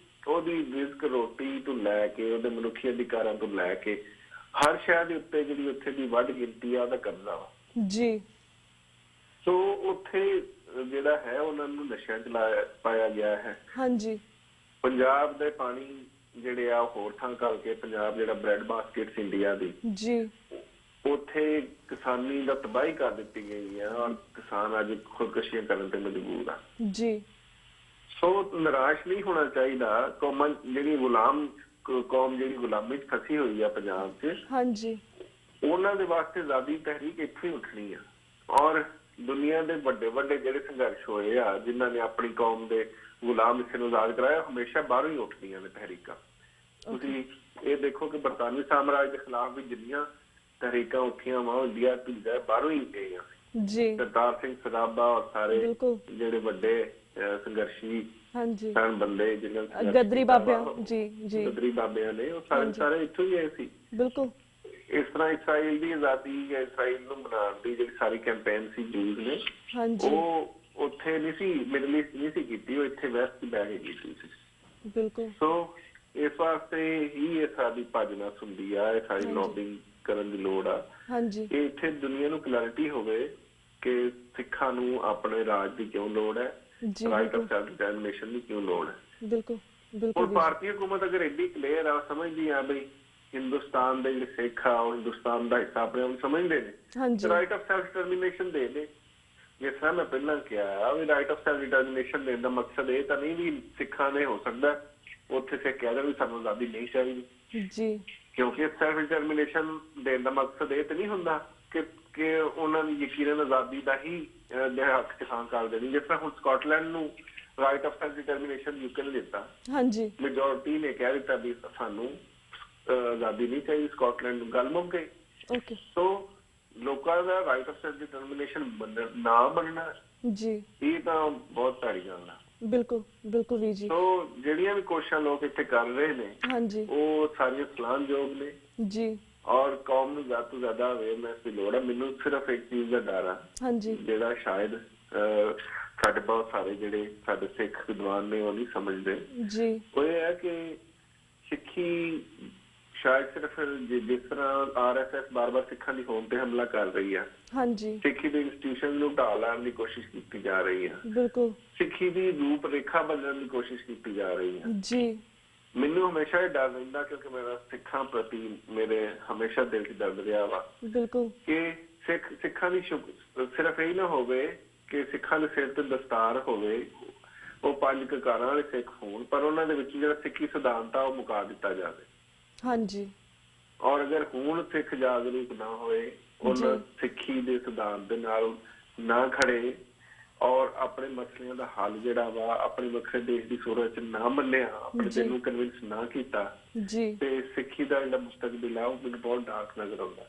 ਰਿਜ਼ਕ ਰੋਟੀ ਤੋਂ ਲੈ ਕੇ, ਉਹਦੇ ਮਨੁੱਖੀ ਅਧਿਕਾਰਾਂ ਤੋਂ ਲੈ ਕੇ ਹਰ ਸ਼ਹਿਰ ਦੇ ਉੱਤੇ ਜਿਹੜੀ ਉੱਥੇ ਦੀ ਵੱਧ ਗਿਣਤੀ ਆ ਉਹਦਾ ਕਬਜ਼ਾ ਵਾ ਜੀ। ਸੋ ਉੱਥੇ ਜਿਹੜਾ ਹੈ ਉਹਨਾਂ ਨੂੰ ਨਸ਼ਿਆਂ 'ਚ ਪਾਇਆ ਗਿਆ ਹੈ। ਹਾਂਜੀ। ਪੰਜਾਬ ਦੇ ਪਾਣੀ ਜਿਹੜੇ ਆ ਹੋਰ ਥਾਂ ਕਰਕੇ, ਪੰਜਾਬ ਜਿਹੜਾ ਬ੍ਰੈਡ ਬਾਸਕੇਟਸ ਇੰਡੀਆ ਦੀ ਜੀ, ਉੱਥੇ ਕਿਸਾਨੀ ਦਾ ਤਬਾਹੀ ਕਰ ਦਿੱਤੀ ਗਈ ਹੈ ਔਰ ਕਿਸਾਨ ਅੱਜ ਖੁਦਕੁਸ਼ੀਆਂ ਕਰਨ ਤੇ ਮਜਬੂਰ ਆ ਜੀ। ਸੋ ਨਿਰਾਸ਼ ਨਹੀਂ ਹੋਣਾ ਚਾਹੀਦਾ। ਕੌਮਾਂ ਜਿਹੜੀ ਕੌਮ ਜਿਹੜੀ ਗੁਲਾਮੀ 'ਚ ਫਸੀ ਹੋਈ ਆ ਪੰਜਾਬ 'ਚ, ਹਾਂਜੀ, ਉਹਨਾਂ ਦੇ ਵਾਸਤੇ ਆਜ਼ਾਦੀ ਤਹਿਰੀਕ ਇੱਥੇ ਹੀ ਉੱਠਣੀ ਆ। ਔਰ ਦੁਨੀਆ ਦੇ ਵੱਡੇ ਵੱਡੇ ਜਿਹੜੇ ਸੰਘਰਸ਼ ਹੋਏ ਆ, ਜਿਨ੍ਹਾਂ ਨੇ ਆਪਣੀ ਕੌਮ ਦੇ ਗੁਲਾਮ ਹਿੱਸੇ ਨੂੰ ਆਜ਼ਾਦ ਕਰਾਇਆ, ਹਮੇਸ਼ਾ ਬਾਹਰੋਂ ਹੀ ਉੱਠਦੀਆਂ ਨੇ ਤਹਿਰੀਕਾਂ। ਤੁਸੀਂ ਇਹ ਦੇਖੋ ਕਿ ਬਰਤਾਨਵੀ ਸਾਮਰਾਜ ਦੇ ਖਿਲਾਫ ਵੀ ਜਿੰਨੀਆਂ ਤਹਿਰੀਕਾਂ ਉੱਠੀਆਂ ਵਾ, ਇੰਡੀਆ ਭੀਜਾ ਬਾਹਰੋਂ ਹੀ ਗਈਆਂ ਜੀ। ਕਰਤਾਰ ਸਿੰਘ ਸਰਾਭਾ ਔਰ ਸਾਰੇ ਜਿਹੜੇ ਵੱਡੇ ਸੰਘਰਸ਼ੀ ਹਾਂਜੀ ਬੰਦੇ, ਜਿਹਨਾਂ ਗਦਰੀ ਬਾਬਿਆਂ ਗਦਰੀ ਬਾਬਿਆਂ ਨੇ, ਉਹ ਸਾਰੇ ਇੱਥੋਂ ਹੀ ਆਏ ਸੀ। ਬਿਲਕੁਲ। ਇਸ ਤਰ੍ਹਾਂ ਇਸਰਾਈਲ ਦੀ ਆਜ਼ਾਦੀ ਜਾਂ ਇਸਰਾਈਲ ਨੂੰ ਬਣਾਉਣ ਦੀ ਜਿਹੜੀ ਸਾਰੀ ਕੈਂਪੇਨ ਸੀ ਜੂਜ਼ ਨੇ, ਉਹ ਉੱਥੇ ਨਹੀਂ ਸੀ, ਮਿਡਲ ਈਸਟ ਨਹੀਂ ਸੀ ਕੀਤੀ, ਉਹ ਇੱਥੇ ਵੈਸਟ ਚ ਬਹਿ ਕੇ ਕੀਤੀ ਸੀ। ਬਿਲਕੁਲ। ਸੋ ਇਸ ਵਾਸਤੇ ਹੀ ਇਹ ਸਾਡੀ ਭੱਜਣਾ ਹੁੰਦੀ ਆ, ਇਹ ਸਾਰੀ ਲੌਬਿੰਗ ਕਰਨ ਦੀ ਲੋੜ ਆ। ਹਾਂਜੀ। ਕਿ ਇੱਥੇ ਦੁਨੀਆ ਨੂੰ ਕਲੈਰਿਟੀ ਹੋਵੇ ਕਿ ਸਿੱਖਾਂ ਨੂੰ ਆਪਣੇ ਰਾਜ ਦੀ ਕਿਉਂ ਲੋੜ ਹੈ, ਰਾਈਟ ਆਫ ਸੈਲਫ ਡਿਟਰਮੀਨੇਸ਼ਨ ਦੀ ਕਿਉਂ ਲੋੜ ਹੈ। ਬਿਲਕੁਲ ਬਿਲਕੁਲ। ਹੁਣ ਭਾਰਤੀ ਹਕੂਮਤ ਅਗਰ ਐਡੀ ਕਲੀਅਰ ਆ, ਸਮਝਦੀ ਆ ਬਈ ਹਿੰਦੁਸਤਾਨ ਦੇ ਜਿਹੜੇ ਸਿੱਖ ਆ ਉਹ ਹਿੰਦੁਸਤਾਨ ਦਾ ਹਿੱਸਾ ਆਪਣੇ ਆਪ ਨੂੰ ਸਮਝਦੇ ਨੇ, ਰਾਈਟ ਆਫ ਸੈਲਫ ਡਿਟਰਮੀਨੇਸ਼ਨ ਦੇ ਦੇ। ਜਿਸ ਤਰ੍ਹਾਂ ਮੈਂ ਪਹਿਲਾਂ ਕਿਹਾ ਵੀ ਰਾਈਟ ਆਫ ਸੈਲਫ ਡਿਟਰਮੀਨੇਸ਼ਨ ਦੇਣ ਦਾ ਮਕਸਦ ਇਹ ਤਾਂ ਨਹੀਂ ਵੀ ਸਿੱਖਾਂ ਨੇ ਹੋ ਸਕਦਾ ਉੱਥੇ ਸਿੱਖ ਕਹਿ ਦੇਣ ਵੀ ਸਾਨੂੰ ਆਜ਼ਾਦੀ ਨਹੀਂ ਚਾਹੀਦੀ ਜੀ, ਕਿਉਂਕਿ ਸੈਲਫ ਡਿਟਰਮੀਨੇਸ਼ਨ ਦੇਣ ਦਾ ਮਕਸਦ ਇਹ ਤਾਂ ਨਹੀਂ ਹੁੰਦਾ ਕਿ ਉਹਨਾਂ ਦੀ ਯਕੀਨਨ ਆਜ਼ਾਦੀ ਦਾ ਹੀ ਹੱਕ ਦਿਖਾਣ ਕਰ ਦੇਣੀ। ਜਿਸ ਤਰ੍ਹਾਂ ਹੁਣ ਸਕਾਟਲੈਂਡ ਨੂੰ right of self determination UK ਨੇ ਦਿੱਤਾ, ਹਾਂਜੀ, ਮੈਜੋਰਟੀ ਨੇ ਕਹਿ ਦਿੱਤਾ ਵੀ ਸਾਨੂੰ ਆਜ਼ਾਦੀ ਨਹੀਂ ਚਾਹੀਦੀ ਸਕਾਟਲੈਂਡ ਨੂੰ, ਗੱਲ ਮੁੱਕ ਗਈ। ਓਕੇ। ਸੋ ਲੋਕਾਂ ਦਾ ਰਾਈਟ ਆਫ ਸੈਲਫ ਡਿਟਰਮੀਨੇਸ਼ਨ ਨਾ ਮੰਨਣਾ ਜੀ, ਇਹ ਤਾਂ ਬਹੁਤ ਸਾਰੀ ਗੱਲ ਆ। ਬਿਲਕੁਲ ਬਿਲਕੁਲ ਵੀ ਜੀ। ਸੋ ਜਿਹੜੀਆਂ ਵੀ ਕੋਸ਼ਿਸ਼ਾਂ ਲੋਕ ਇੱਥੇ ਕਰ ਰਹੇ ਨੇ, ਹਾਂਜੀ, ਉਹ ਸਾਰੀਆਂ ਸਲਾਹਣਯੋਗ ਨੇ ਜੀ। ਔਰ ਕੌਮ ਨੂੰ ਜ਼ਿਆਦਾ ਤੋਂ ਜ਼ਿਆਦਾ ਅਵੇਅਰਨੈਸ ਦੀ ਲੋੜ ਹੈ। ਮੈਨੂੰ ਸਿਰਫ ਇੱਕ ਚੀਜ਼ ਦਾ ਡਰ ਆ, ਹਾਂਜੀ, ਜਿਹੜਾ ਸ਼ਾਇਦ ਸਾਡੇ ਬਹੁਤ ਸਾਰੇ ਜਿਹੜੇ ਸਾਡੇ ਸਿੱਖ ਵਿਦਵਾਨ ਨੇ ਉਹ ਨਹੀਂ ਸਮਝਦੇ ਜੀ, ਉਹ ਇਹ ਹੈ ਕਿ ਸਿੱਖੀ ਸ਼ਾਇਦ ਸਿਰਫ ਜਿਸ ਤਰ੍ਹਾਂ RSS ਬਾਰ-ਬਾਰ ਸਿੱਖਾਂ ਦੀ ਹੋਂਦ ਤੇ ਹਮਲਾ ਕਰ ਰਹੀ ਆ, ਹਾਂਜੀ, ਸਿੱਖੀ ਦੇ ਇੰਸਟੀਟਿਊਸ਼ਨ ਨੂੰ ਢਾਹ ਲਾਉਣ ਦੀ ਕੋਸ਼ਿਸ਼ ਕੀਤੀ ਜਾ ਰਹੀ ਹੈ। ਬਿਲਕੁਲ। ਸਿੱਖੀ ਦੀ ਰੂਪ ਰੇਖਾ ਬਦਲਣ ਦੀ ਕੋਸ਼ਿਸ਼ ਕੀਤੀ ਜਾ ਰਹੀ ਹੈ ਜੀ। ਮੈਨੂੰ ਹਮੇਸ਼ਾ ਇਹ ਡਰ ਰਹਿੰਦਾ ਕਿਉਂਕਿ ਮੇਰਾ ਸਿੱਖਾਂ ਪ੍ਰਤੀ ਮੇਰੇ ਹਮੇਸ਼ਾ ਦਿਲ 'ਚ ਦਰਦ ਰਿਹਾ ਵਾ। ਬਿਲਕੁਲ। ਕਿ ਸਿੱਖਾਂ ਦੀ ਸਿਰਫ ਇਹ ਨਾ ਹੋਵੇ ਕਿ ਸਿੱਖਾਂ ਦੇ ਸਿਰ ਤੇ ਦਸਤਾਰ ਹੋਵੇ, ਉਹ 5 ਕਕਾਰਾਂ ਵਾਲੇ ਸਿੱਖ ਹੋਣ, ਪਰ ਉਹਨਾਂ ਦੇ ਵਿੱਚ ਜਿਹੜਾ ਸਿੱਖੀ ਸਿਧਾਂਤ ਆ ਉਹ ਮੁਕਾ ਦਿੱਤਾ ਜਾਵੇ। ਹਾਂਜੀ। ਔਰ ਅਗਰ ਹੁਣ ਸਿੱਖ ਜਾਗਰੂਕ ਨਾ ਹੋਏ, ਉਹਨਾਂ ਸਿੱਖੀ ਦੇ ਸਿਧਾਂਤ ਦੇ ਨਾਲ ਨਾ ਖੜੇ ਔਰ ਆਪਣੇ ਮਸਲਿਆਂ ਦਾ ਹੱਲ ਜਿਹੜਾ ਵਾ ਆਪਣੇ ਵੱਖਰੇ ਦੇਸ਼ ਦੀ ਸੂਰਤ 'ਚ ਨਾ ਮੰਨਿਆ, ਆਪਣੇ ਦਿਲ ਨੂੰ ਕਨਵਿੰਸ ਨਾ ਕੀਤਾ ਜੀ, ਤੇ ਸਿੱਖੀ ਦਾ ਜਿਹੜਾ ਮੁਸਤਕਬਲ ਆ ਉਹ ਮੈਨੂੰ ਬਹੁਤ ਡਾਰਕ ਨਜ਼ਰ ਆਉਂਦਾ।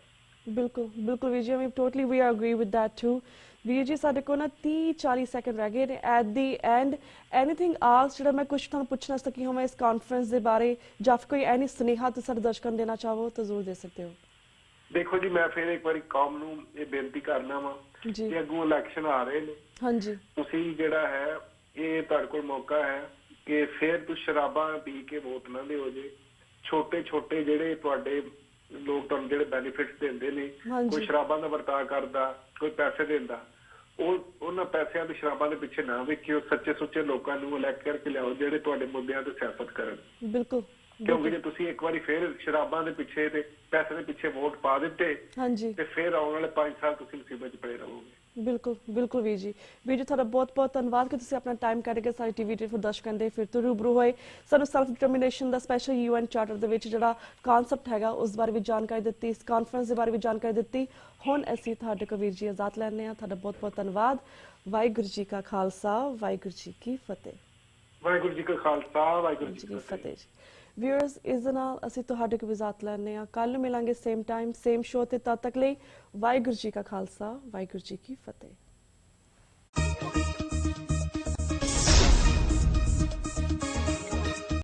ਬਿਲਕੁਲ ਬਿਲਕੁਲ ਵੀਰ ਜੀ, I mean totally we agree with that too। ਵੀਰ ਜੀ ਸਾਡੇ ਕੋਲ ਨਾ 30-40 ਸੈਕਿੰਡ ਰਹਿ ਗਏ ਨੇ ਐਟ ਦੀ ਐਂਡ। ਐਨੀਥਿੰਗ ਆਲਸ ਜਿਹੜਾ ਮੈਂ ਕੁਛ ਤੁਹਾਨੂੰ ਪੁੱਛਣਾ ਸਕੀ ਹੋਵਾਂ ਇਸ ਕਾਨਫਰੰਸ ਦੇ ਬਾਰੇ, ਜਾਂ ਫਿਰ ਕੋਈ ਐਨੀ ਸੁਨੇਹਾ ਤੁਸੀਂ ਸਾਡੇ ਦਰਸ਼ਕਾਂ ਨੂੰ ਦੇਣਾ ਚਾਹੋ ਤਾਂ ਜ਼ਰੂਰ ਦੇ ਸਕਦੇ ਹੋ। ਦੇਖੋ ਜੀ, ਮੈਂ ਫਿਰ ਇੱਕ ਵਾਰੀ ਕੌਮ ਨੂੰ ਇਹ ਬੇਨਤੀ ਕਰਨਾ ਵਾ ਕਿ ਅੱਗੋਂ ਇਲੈਕਸ਼ਨ ਆ ਰਹੇ ਨੇ, ਹਾਂਜੀ, ਤੁਸੀਂ ਜਿਹੜਾ ਹੈ ਇਹ ਤੁਹਾਡੇ ਕੋਲ ਮੌਕਾ ਹੈ ਕਿ ਫਿਰ ਤੁਸੀਂ ਸ਼ਰਾਬਾਂ ਪੀ ਕੇ ਵੋਟ ਨਾ ਦਿਓ ਜੇ। ਛੋਟੇ ਛੋਟੇ ਜਿਹੜੇ ਤੁਹਾਡੇ ਲੋਕ ਤੁਹਾਨੂੰ ਜਿਹੜੇ ਬੈਨੀਫਿਟਸ ਦਿੰਦੇ ਨੇ, ਕੋਈ ਸ਼ਰਾਬਾਂ ਦਾ ਵਰਤਾਅ ਕਰਦਾ, ਕੋਈ ਪੈਸੇ ਦਿੰਦਾ, ਉਹਨਾਂ ਪੈਸਿਆਂ ਤੇ ਸ਼ਰਾਬਾਂ ਦੇ ਪਿੱਛੇ ਨਾ ਵੇਖਿਓ। ਸੱਚੇ ਸੁੱਚੇ ਲੋਕਾਂ ਨੂੰ ਇਲੈਕਟ ਕਰਕੇ ਲਿਆਓ ਜਿਹੜੇ ਤੁਹਾਡੇ ਮੁੱਦਿਆਂ ਤੇ ਸਿਆਸਤ ਕਰਨ। ਬਿਲਕੁਲ। ਕਿਉਂਕਿ ਜੇ ਤੁਸੀਂ ਇੱਕ ਵਾਰੀ ਫਿਰ ਸ਼ਰਾਬਾਂ ਦੇ ਪਿੱਛੇ ਤੇ ਪੈਸੇ ਦੇ ਪਿੱਛੇ ਵੋਟ ਪਾ ਦਿੱਤੇ, ਹਾਂਜੀ, ਤੇ ਫਿਰ ਆਉਣ ਵਾਲੇ 5 ਸਾਲ ਤੁਸੀਂ ਮੁਸੀਬਤ 'ਚ ਪਏ ਰਹੋਗੇ। ਬਿਲਕੁਲ ਬਿਲਕੁਲ ਵੀਰ ਜੀ ਤੁਹਾਡਾ ਬਹੁਤ ਬਹੁਤ ਧੰਨਵਾਦ ਕਿ ਤੁਸੀਂ ਆਪਣਾ ਟਾਈਮ ਕੱਢ ਕੇ ਸਾਡੀ ਟੀਵੀ ਤੇ ਫਿਰ ਦਰਸ਼ਕਾਂ ਦੇ ਫਿਰ ਤੋਂ ਰੂਬਰੂ ਹੋਏ ਸਾਨੂੰ ਸੈਲਫ ਡਿਟਰਮੀਨੇਸ਼ਨ ਦਾ ਸਪੈਸ਼ਲ UN ਚਾਰਟਰ ਦੇ ਵਿੱਚ ਜਿਹੜਾ ਕਨਸੈਪਟ ਹੈਗਾ ਉਸ ਬਾਰੇ ਵੀ ਜਾਣਕਾਰੀ ਦਿੱਤੀ ਇਸ ਕਾਨਫਰੰਸ ਦੇ ਬਾਰੇ ਵੀ ਜਾਣਕਾਰੀ ਦਿੱਤੀ ਹੁਣ ਅਸੀਂ ਤੁਹਾਡੇ ਕੋਲ ਵੀਰ ਜੀ ਇਜਾਜ਼ਤ ਲੈਂਦੇ ਹਾਂ ਤੁਹਾਡਾ ਬਹੁਤ ਬਹੁਤ ਧੰਨਵਾਦ ਵਾਹਿਗੁਰੂ ਜੀ ਕਾ ਖਾਲਸਾ ਵਾਹਿਗੁਰੂ ਜੀ ਕੀ ਫਤਿਹ ਵਾਹਿਗੁਰੂ ਜੀ ਕਾ ਖਾਲਸਾ ਵਾਹਿਗੁਰੂ ਜੀ ਕੀ ਫਤਿਹ ਵਿਊਅਰਸ ਇਸ ਦੇ ਨਾਲ ਅਸੀਂ ਤੁਹਾਡੇ ਕੋਲ ਇਜਾਜ਼ਤ ਲੈਂਦੇ ਹਾਂ ਕੱਲ ਮਿਲਾਂਗੇ ਸੇਮ ਟਾਈਮ ਸੇਮ ਸ਼ੋਅ ਤੇ ਤਦ ਤੱਕ ਲਈ ਵਾਹਿਗੁਰੂ ਜੀ ਕਾ ਖਾਲਸਾ ਵਾਹਿਗੁਰੂ ਜੀ ਕੀ ਫਤਿਹ